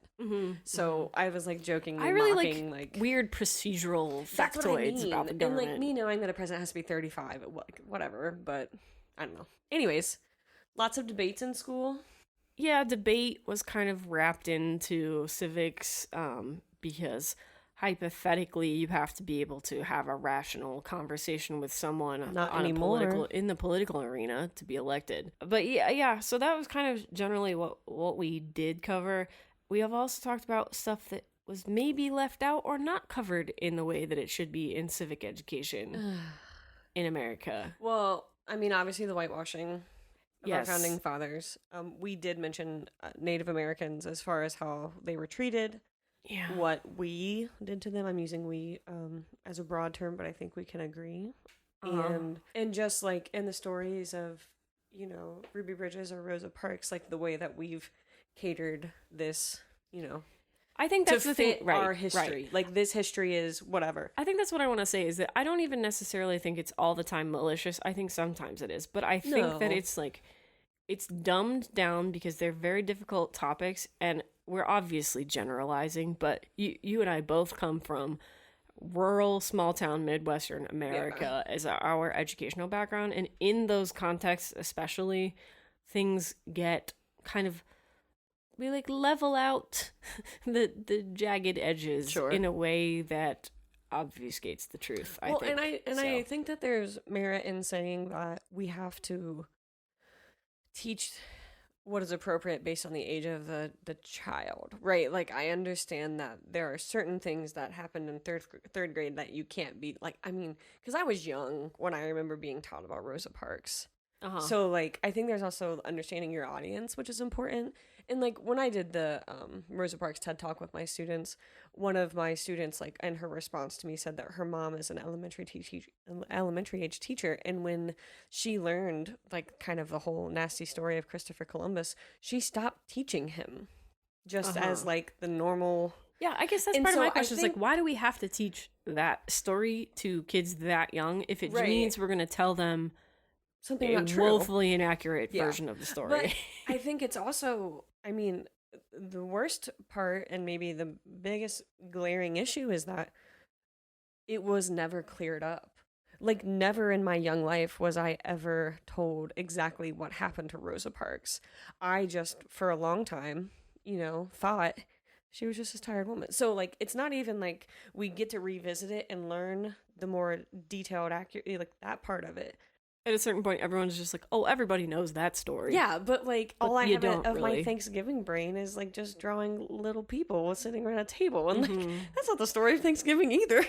So I was like joking. I really like weird procedural factoids about the government. And like me knowing that a president has to be 35, whatever. But I don't know. Anyways, lots of debates in school. Yeah, debate was kind of wrapped into civics because hypothetically you have to be able to have a rational conversation with someone in the political arena to be elected. But yeah, so that was kind of generally what we did cover. We have also talked about stuff that was maybe left out or not covered in the way that it should be in civic education in America. Well, obviously the whitewashing of our founding fathers. We did mention Native Americans as far as how they were treated. Yeah. What we did to them. I'm using we as a broad term, but I think we can agree. And just like in the stories of, Ruby Bridges or Rosa Parks, like the way that we've catered this, I think that's to the fit thing. Right, our history. Right. Like this history is whatever. I think that's what I want to say is that I don't even necessarily think it's all the time malicious. I think sometimes it is, but I think that it's like it's dumbed down because they're very difficult topics, and we're obviously generalizing, but you and I both come from rural, small town, Midwestern America as our educational background, and in those contexts especially, things get kind of we like level out the jagged edges in a way that obfuscates the truth. I think. I think that there's merit in saying that we have to teach what is appropriate based on the age of the child, right? Like, I understand that there are certain things that happened in third grade that you can't be like, I mean, because I was young when I remember being taught about Rosa Parks. So, like, I think there's also understanding your audience, which is important. And, like, when I did the Rosa Parks TED Talk with my students, one of my students, like, in her response to me said that her mom is an elementary age teacher. And when she learned, like, kind of the whole nasty story of Christopher Columbus, she stopped teaching him just as, like, the normal... Yeah, I guess that's part of my question is, like, why do we have to teach that story to kids that young if it means we're going to tell them something not true, woefully inaccurate version of the story? But I think it's also, I mean, the worst part and maybe the biggest glaring issue is that it was never cleared up. Like, never in my young life was I ever told exactly what happened to Rosa Parks. I just, for a long time, you know, thought she was just this tired woman. So, like, it's not even like we get to revisit it and learn the more detailed, accurate, like, that part of it. At a certain point, everyone's just like, oh, everybody knows that story. Yeah, but, like, all I have of really. my Thanksgiving brain is, like, just drawing little people sitting around a table. And, like, that's not the story of Thanksgiving either.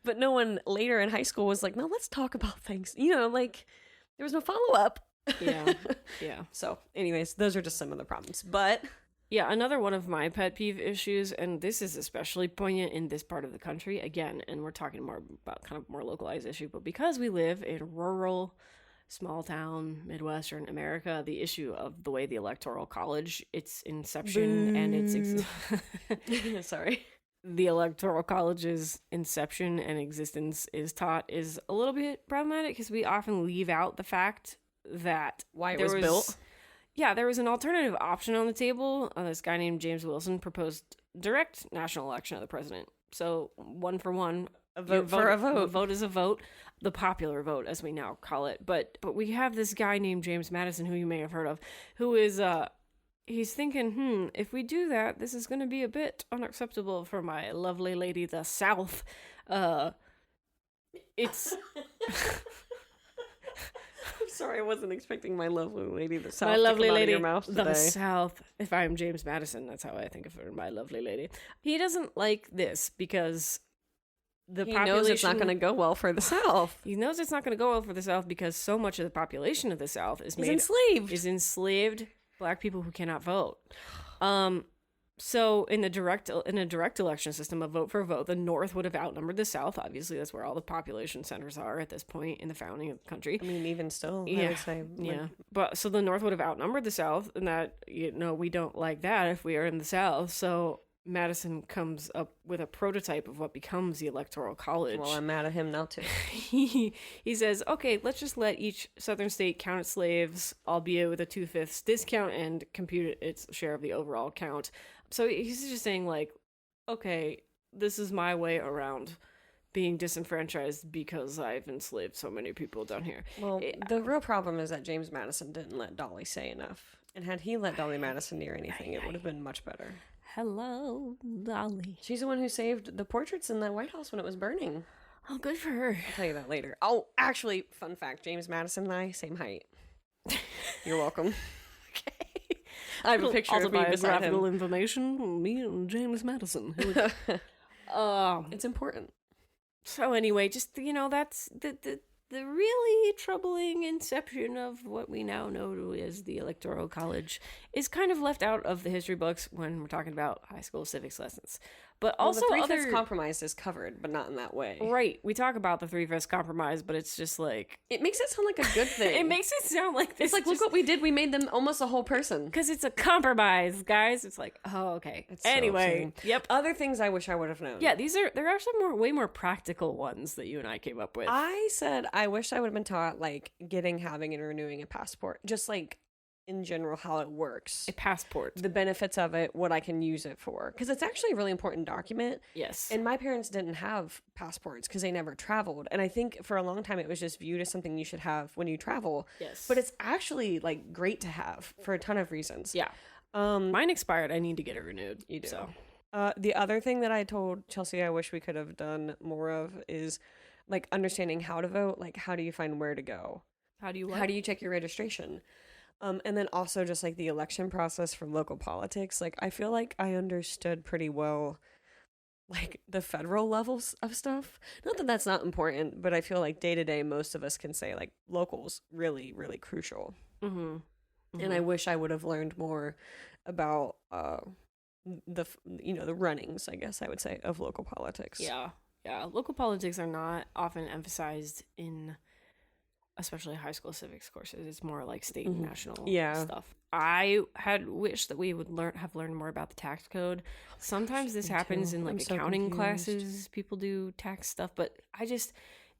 But no one later in high school was like, no, let's talk about things. You know, like, there was no follow-up. Yeah, yeah. So, anyways, those are just some of the problems. But... yeah, another one of my pet peeve issues, and this is especially poignant in this part of the country, again, and we're talking more about kind of more localized issue, but because we live in rural, small town, Midwestern America, the issue of the way the Electoral College, its inception and its... sorry. The Electoral College's inception and existence is taught is a little bit problematic because we often leave out the fact that... why it was built? Yeah, there was an alternative option on the table. This guy named James Wilson proposed direct national election of the president. So 1 for 1, a vote for a vote. A vote is a vote, the popular vote, as we now call it. But we have this guy named James Madison, who you may have heard of, who is he's thinking, if we do that, this is going to be a bit unacceptable for my lovely lady, the South. It's. I'm sorry, I wasn't expecting my lovely lady, the South. My lovely lady, your mouth the today. South. If I'm James Madison, that's how I think of her, my lovely lady. He doesn't like this because the population knows it's not going to go well for the South. He knows it's not going to go well for the South because so much of the population of the South is enslaved Black people who cannot vote. So in a direct election system, a vote for a vote, the North would have outnumbered the South. Obviously, that's where all the population centers are at this point in the founding of the country. I mean, even still, yeah, I would say. Yeah. But so the North would have outnumbered the South, and that, you know, we don't like that if we are in the South. So Madison comes up with a prototype of what becomes the Electoral College. Well, I'm mad at him now, too. He says, okay, let's just let each southern state count its slaves, albeit with a 2/5 discount, and compute its share of the overall count. So he's just saying, like, okay, this is my way around being disenfranchised because I've enslaved so many people down here. Well, the real problem is that James Madison didn't let Dolly say enough. And had he let Dolly Madison near anything, it would have been much better. Hello, Dolly. She's the one who saved the portraits in the White House when it was burning. Oh, good for her. I'll tell you that later. Oh, actually, fun fact, James Madison and I, same height. You're welcome. Okay. I have a picture of me beside him. Information, me and James Madison. It's important. So anyway, just, you know, that's the really troubling inception of what we now know as the Electoral College is kind of left out of the history books when we're talking about high school civics lessons. But also the Three-Fifths Compromise is covered, but not in that way. Right. We talk about the Three-Fifths Compromise, but it's just like... it makes it sound like a good thing. It makes it sound like this. It's like, look what we did. We made them almost a whole person. Because it's a compromise, guys. It's like, oh, okay. It's so anyway, upsetting. Yep. Other things I wish I would have known. Yeah, there are some way more practical ones that you and I came up with. I said I wish I would have been taught, like, having, and renewing a passport. Just, like, in general, how it works. A passport. The benefits of it, what I can use it for. Because it's actually a really important document. Yes. And my parents didn't have passports because they never traveled. And I think for a long time it was just viewed as something you should have when you travel. Yes. But it's actually, like, great to have for a ton of reasons. Yeah. Mine expired. I need to get it renewed. You do. So. The other thing that I told Chelsea I wish we could have done more of is, like, understanding how to vote. Like, how do you find where to go? How do you How do you check your registration? And then also just like the election process for local politics. Like I feel like I understood pretty well like the federal levels of stuff. Not that that's not important, but I feel like day to day most of us can say like locals really really crucial. And I wish I would have learned more about the the runnings, I guess I would say, of local politics. Yeah. Local politics are not often emphasized in especially high school civics courses. It's more like state and national stuff. I had wished that we would have learned more about the tax code. Sometimes this happens in like accounting classes. People do tax stuff, but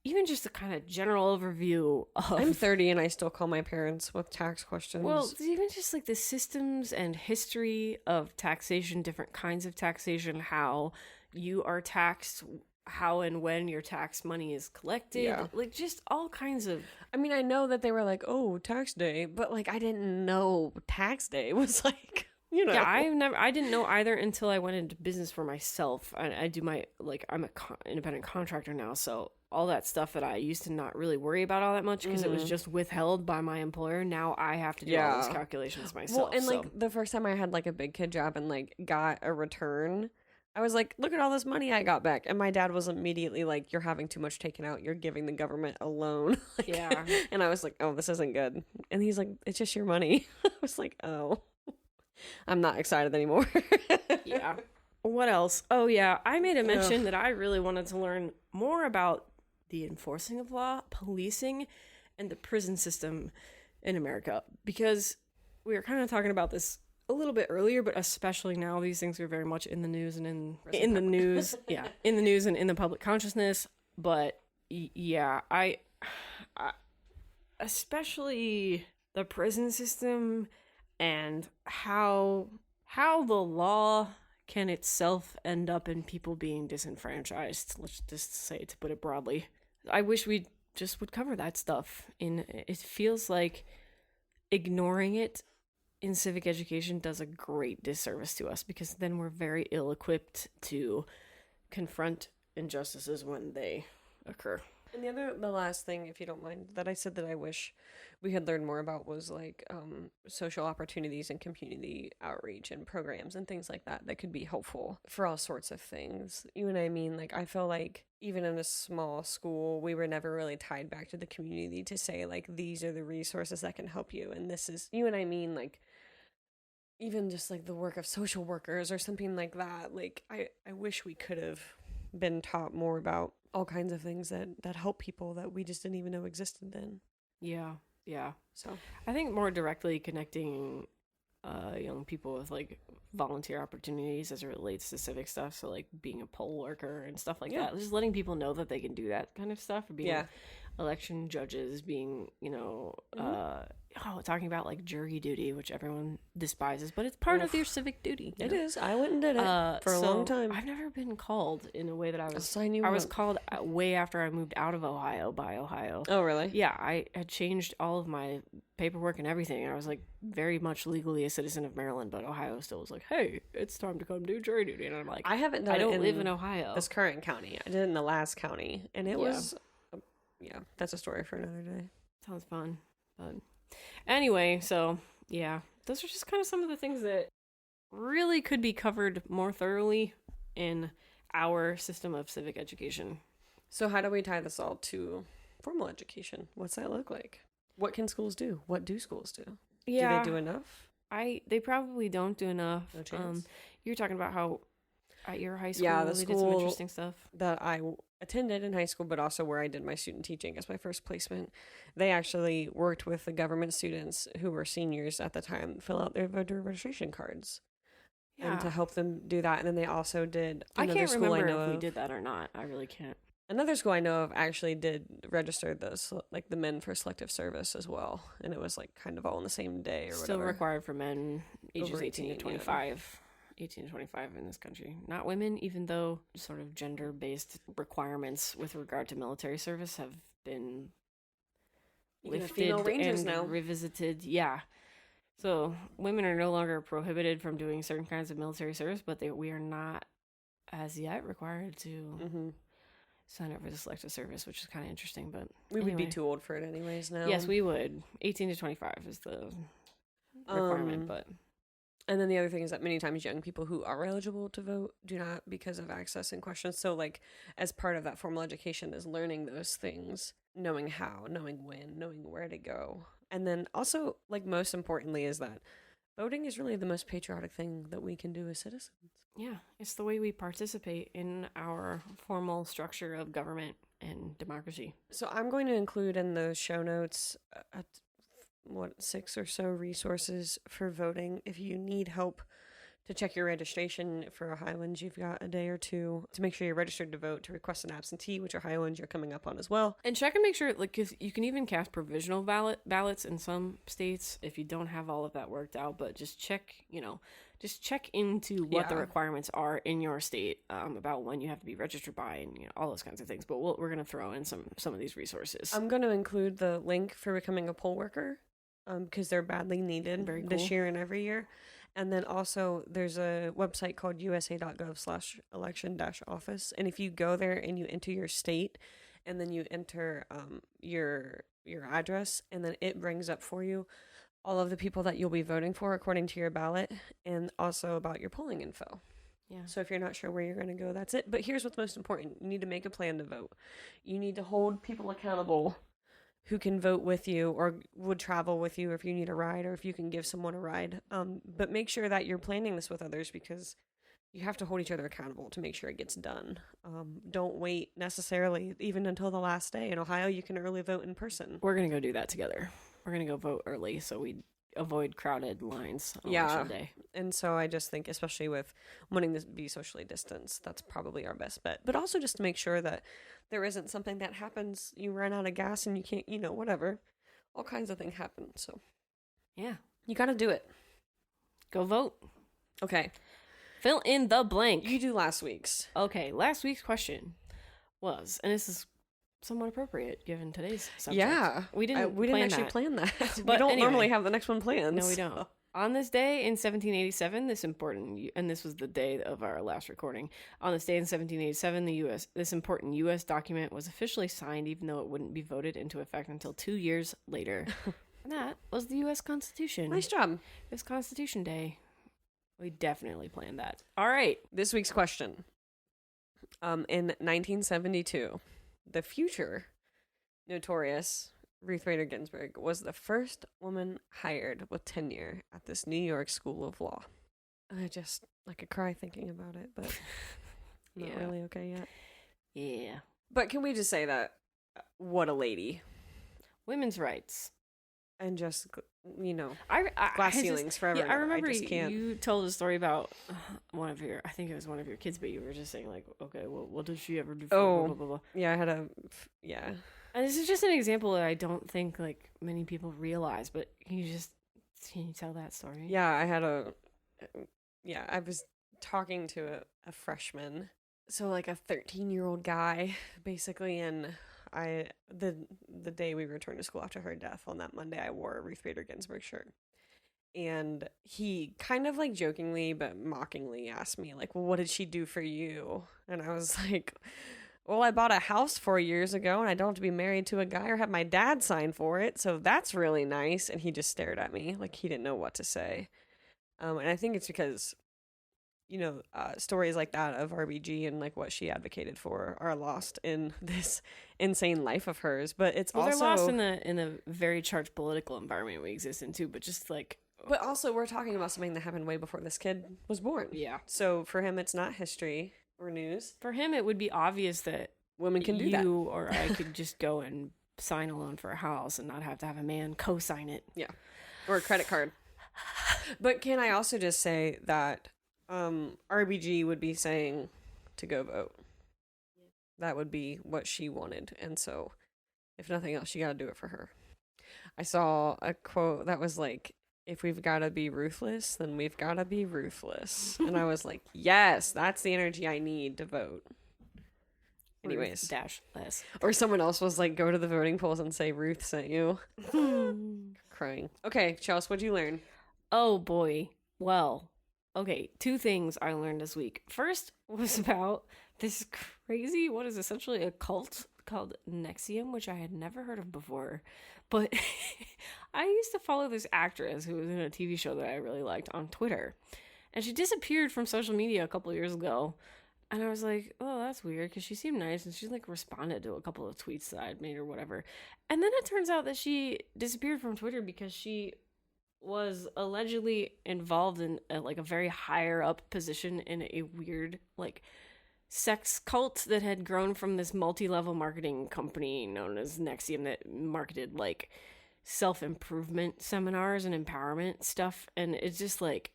even just a kind of general overview of... I'm 30 and I still call my parents with tax questions. Well, even just like the systems and history of taxation, different kinds of taxation, how you are taxed, how and when your tax money is collected, like just all kinds of... I mean, I know that they were like, oh, tax day, but like I didn't know tax day was like, you know. Yeah, I didn't know either until I went into business for myself. I do my, like, I'm a independent contractor now, so all that stuff that I used to not really worry about all that much because it was just withheld by my employer. Now I have to do all these calculations myself. Well, and like the first time I had like a big kid job and like got a return, I was like, look at all this money I got back. And my dad was immediately like, you're having too much taken out. You're giving the government a loan. Yeah. And I was like, oh, this isn't good. And he's like, it's just your money. I was like, oh, I'm not excited anymore. Yeah. What else? Oh, yeah. I made a mention that I really wanted to learn more about the enforcing of law, policing, and the prison system in America. Because we were kind of talking about this a little bit earlier, but especially now, these things are very much in the news and in the news. Yeah, in the news and in the public consciousness. But yeah, I especially the prison system and how the law can itself end up in people being disenfranchised. Let's just say, to put it broadly. I wish we just would cover that stuff. It feels like ignoring it in civic education does a great disservice to us, because then we're very ill-equipped to confront injustices when they occur. And the last thing, if you don't mind, that I said that I wish we had learned more about was like social opportunities and community outreach and programs and things like that could be helpful for all sorts of things. You know what I mean? Like I feel like even in a small school, we were never really tied back to the community to say like, these are the resources that can help you. And this is, you know what I mean? Like even just like the work of social workers or something like that. Like I wish we could have been taught more about all kinds of things that help people that we just didn't even know existed then. Yeah. So I think more directly connecting young people with like volunteer opportunities as it relates to civic stuff. So like being a poll worker and stuff like that. Just letting people know that they can do that kind of stuff. Or being election judges, being, talking about like jury duty, which everyone despises, but it's part of your civic duty. It is. I went and did it for a long time. I've never been called in a way that I was. I'll sign you I was up. called way after I moved out of Ohio by Ohio. Oh, really? Yeah, I had changed all of my paperwork and everything. I was like very much legally a citizen of Maryland, but Ohio still was like, hey, it's time to come do jury duty. And I'm like, I haven't done I it don't live in Ohio. This current county. I did it in the last county, and it was, that's a story for another day. Sounds fun. But anyway, so yeah, those are just kind of some of the things that really could be covered more thoroughly in our system of civic education. So how do we tie this all to formal education? What's that look like? What can schools do? What do schools do? Yeah. Do they do enough? They probably don't do enough. No chance. You were talking about how at your high school the they did some interesting stuff. That I attended in high school, but also where I did my student teaching as my first placement, they actually worked with the government students who were seniors at the time fill out their voter registration cards. Yeah. And to help them do that. And then they also did I another can't school remember I know if we of. did that or not. I really can't. Another school I know of actually did register the men for selective service as well, and it was like kind of all on the same day or Still whatever. required for men ages Over 18 to 18, 25. 18 to 25 in this country. Not women, even though sort of gender-based requirements with regard to military service have been lifted and now. revisited. Yeah. So women are no longer prohibited from doing certain kinds of military service, but we are not as yet required to sign up for the selective service, which is kind of interesting. But we would be anyway. too old for it anyways now. Yes, we would. 18 to 25 is the requirement, but And then the other thing is that many times young people who are eligible to vote do not because of access and questions. So, like, as part of that formal education is learning those things, knowing how, knowing when, knowing where to go. And then also, like, most importantly is that voting is really the most patriotic thing that we can do as citizens. yeah, it's the way we participate in our formal structure of government and democracy. So I'm going to include in the show notes 6 or so resources for voting. If you need help to check your registration for Ohioans, you've got a day or two to make sure you're registered to vote, to request an absentee, which Ohioans you're coming up on as well. And check and make sure, like, if you can even cast provisional ballots in some states if you don't have all of that worked out, but just check, just check into what the requirements are in your state about when you have to be registered by and all those kinds of things. But we're going to throw in some of these resources. I'm going to include the link for becoming a poll worker because they're badly needed this year and every year. And then also there's a website called usa.gov/election-office. And if you go there and you enter your state and then you enter your address, and then it brings up for you all of the people that you'll be voting for according to your ballot, and also about your polling info. Yeah. So if you're not sure where you're going to go, that's it. But here's what's most important. You need to make a plan to vote. You need to hold people accountable who can vote with you or would travel with you if you need a ride or if you can give someone a ride. But make sure that you're planning this with others because you have to hold each other accountable to make sure it gets done. Don't wait necessarily even until the last day. In Ohio, you can early vote in person. We're going to go do that together. We're going to go vote early so we avoid crowded lines on election day. And so I just think, especially with wanting to be socially distanced, that's probably our best bet. But also just to make sure that there isn't something that happens, you run out of gas and you can't, whatever. All kinds of things happen. So yeah, you got to do it. Go vote. Okay. Fill in the blank. You do last week's. Okay, last week's question was, and this is somewhat appropriate given today's subject. Yeah. We didn't actually plan that. But we don't anyway, normally have the next one planned. No, we don't. On this day in 1787, and this was the day of our last recording. On this day in 1787, this important U.S. document was officially signed, even though it wouldn't be voted into effect until 2 years later. And that was the U.S. Constitution. Nice job. It was Constitution Day. We definitely planned that. All right. This week's question. In 1972, the future notorious Ruth Bader Ginsburg was the first woman hired with tenure at this New York School of Law. I could cry thinking about it, but I'm not really okay yet. Yeah. But can we just say that, what a lady. Women's rights. And just, glass ceilings forever. Yeah, I remember you told a story about I think it was one of your kids, but you were just saying, like, okay, well, what did she ever do for blah, blah, blah, blah. Yeah, And this is just an example that I don't think, like, many people realize, but can you tell that story? Yeah, I was talking to a freshman, so, like, a 13-year-old guy, basically, and the day we returned to school after her death, on that Monday, I wore a Ruth Bader Ginsburg shirt. And he kind of, like, jokingly but mockingly asked me, like, well, what did she do for you? And I was like, well, I bought a house 4 years ago, and I don't have to be married to a guy or have my dad sign for it, so that's really nice. And he just stared at me like he didn't know what to say. And I think it's because, stories like that of RBG and, like, what she advocated for are lost in this insane life of hers. But it's also... they're lost in the very charged political environment we exist in, too, but just, like... But also, we're talking about something that happened way before this kid was born. Yeah. So for him, it's not history or news. For him, it would be obvious that women can do that. You or I could just go and sign a loan for a house and not have to have a man co-sign it. Yeah. Or a credit card. But can I also just say that RBG would be saying to go vote. That would be what she wanted. And so, if nothing else, you got to do it for her. I saw a quote that was like, if we've got to be ruthless, then we've got to be ruthless. And I was like, yes, that's the energy I need to vote. Anyways. Ruth-less. Or someone else was like, go to the voting polls and say Ruth sent you. Crying. Okay, Chelsea, what'd you learn? Oh, boy. Well, okay, 2 things I learned this week. First was about this crazy, what is essentially a cult called Nexium, which I had never heard of before. But I used to follow this actress who was in a TV show that I really liked on Twitter. And she disappeared from social media a couple of years ago. And I was like, oh, that's weird, because she seemed nice, and she like responded to a couple of tweets that I'd made or whatever. And then it turns out that she disappeared from Twitter because she was allegedly involved in a very higher up position in a weird like sex cult that had grown from this multi-level marketing company known as Nexium that marketed like self-improvement seminars and empowerment stuff. And it's just like,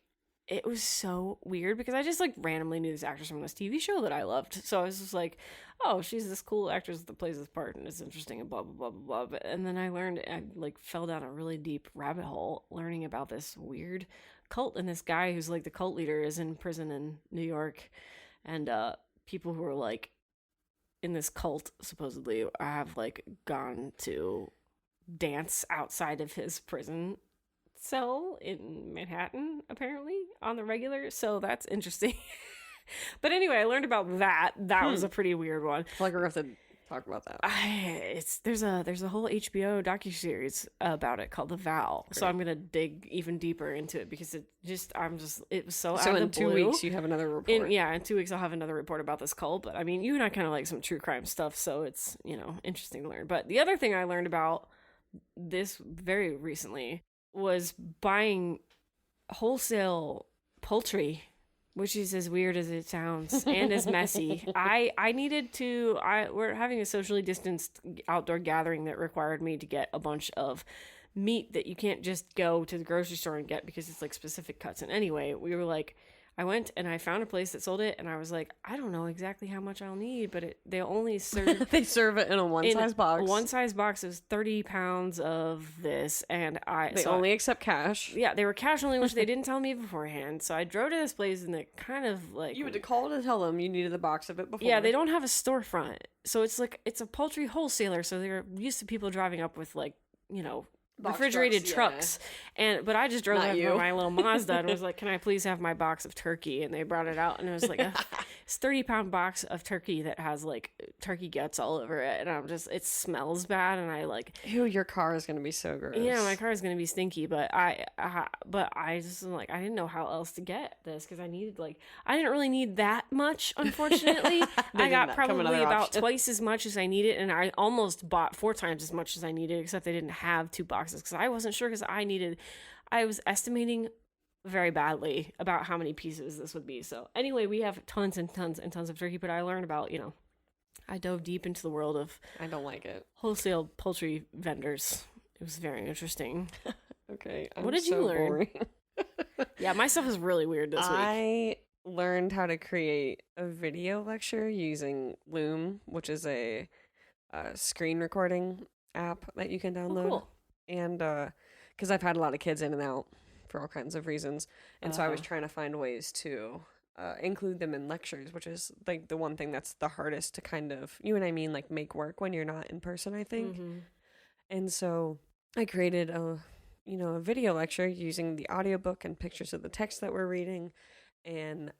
it was so weird because I just like randomly knew this actress from this TV show that I loved. So I was just like, oh, she's this cool actress that plays this part and it's interesting and blah, blah, blah, blah, blah. And then I like fell down a really deep rabbit hole learning about this weird cult. And this guy who's like the cult leader is in prison in New York. And people who are like in this cult supposedly have like gone to dance outside of his prison cell in Manhattan, apparently, on the regular. So that's interesting. But anyway, I learned about that. That was a pretty weird one. I feel like we're going to have to talk about that. There's a whole HBO docuseries about it called The Vow. Great. So I'm gonna dig even deeper into it because it was so out of the blue. So in 2 weeks you have another report. In 2 weeks I'll have another report about this cult. But I mean, you and I kind of like some true crime stuff, so it's interesting to learn. But the other thing I learned about this very recently was buying wholesale poultry, which is as weird as it sounds and as messy. We're having a socially distanced outdoor gathering that required me to get a bunch of meat that you can't just go to the grocery store and get because it's like specific cuts. And anyway, we were like, I went and I found a place that sold it, and I was like, I don't know exactly how much I'll need, but they only serve they serve it in a one-size box. One size box is 30 pounds of this, and they only accept cash. Yeah, they were cash only, which they didn't tell me beforehand. So I drove to this place, and it kind of like you had to call to tell them you needed the box of it before. Yeah, they don't have a storefront, so it's a poultry wholesaler. So they're used to people driving up with box refrigerated trucks. Yeah. But I just drove up with my little Mazda and was like, can I please have my box of turkey? And they brought it out, and it was like it's 30-pound box of turkey that has like turkey guts all over it, and it smells bad, and I like, ew, your car is gonna be so gross. Yeah, my car is gonna be stinky, but I just like, I didn't know how else to get this because I didn't really need that much, unfortunately. I got probably about twice as much as I needed, and I almost bought 4 times as much as I needed, except they didn't have 2 boxes because I wasn't sure, because I was estimating very badly about how many pieces this would be. So anyway, we have tons and tons and tons of turkey, but I learned about, I dove deep into the world of I don't like it. Wholesale poultry vendors. It was very interesting. Okay. What did you learn? Yeah, my stuff is really weird this week. I learned how to create a video lecture using Loom, which is a screen recording app that you can download. Oh, cool. And because I've had a lot of kids in and out for all kinds of reasons, and so I was trying to find ways to include them in lectures, which is like the one thing that's the hardest to kind of, like make work when you're not in person, I think. Mm-hmm. And so I created a video lecture using the audiobook and pictures of the text that we're reading, and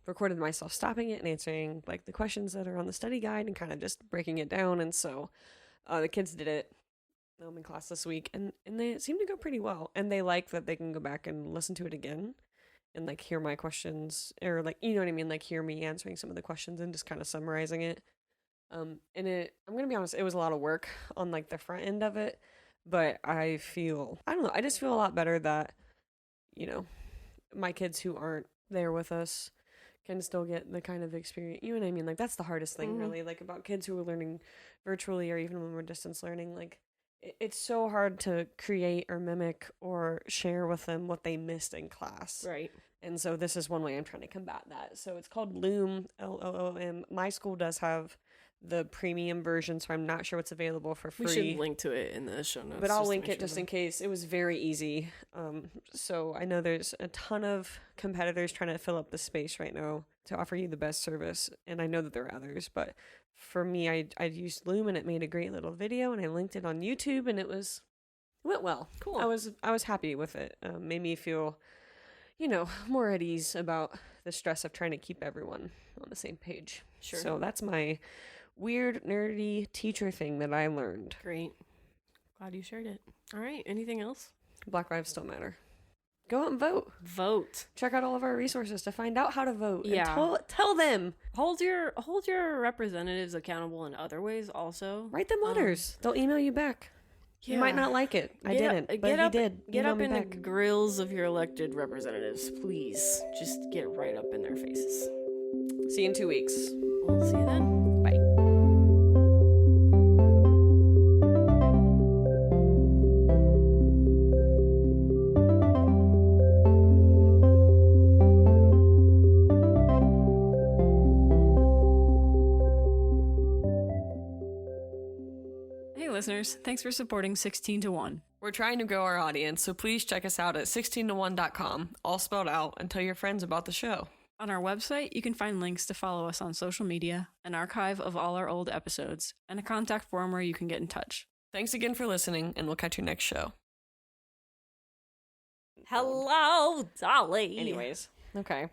recorded myself stopping it and answering like the questions that are on the study guide and kind of just breaking it down. And so the kids did it in class this week, and they seem to go pretty well, and they like that they can go back and listen to it again and like hear my questions, or like, like hear me answering some of the questions and just kind of summarizing it. And I'm gonna be honest, it was a lot of work on like the front end of it, but I just feel a lot better that my kids who aren't there with us can still get the kind of experience, like that's the hardest thing, really, like about kids who are learning virtually, or even when we're distance learning, like it's so hard to create or mimic or share with them what they missed in class. Right. And so this is one way I'm trying to combat that. So it's called Loom, Loom. My school does have the premium version, so I'm not sure what's available for free. We should link to it in the show notes. But I'll link it just in case. It was very easy. So I know there's a ton of competitors trying to fill up the space right now to offer you the best service, and I know that there are others, but for me, I used Loom, and it made a great little video, and I linked it on YouTube, and it went well. Cool. I was happy with it. Made me feel, more at ease about the stress of trying to keep everyone on the same page. Sure. So that's my weird, nerdy teacher thing that I learned. Great. Glad you shared it. All right. Anything else? Black lives still matter. Go out and vote. Vote. Check out all of our resources to find out how to vote. Yeah. And tell them. Hold your representatives accountable in other ways also. Write them letters. They'll email you back. Yeah. You might not like it. I didn't, but he did. Get Email up me in the back. grills of your elected representatives, please. Just get right up in their faces. See you in 2 weeks. We'll see you then. Bye. Hey listeners, thanks for supporting 16 to 1. We're trying to grow our audience, so please check us out at 16to1.com, all spelled out, and tell your friends about the show. On our website, you can find links to follow us on social media, an archive of all our old episodes, and a contact form where you can get in touch. Thanks again for listening, and we'll catch you next show. Hello, Dolly. Anyways, okay.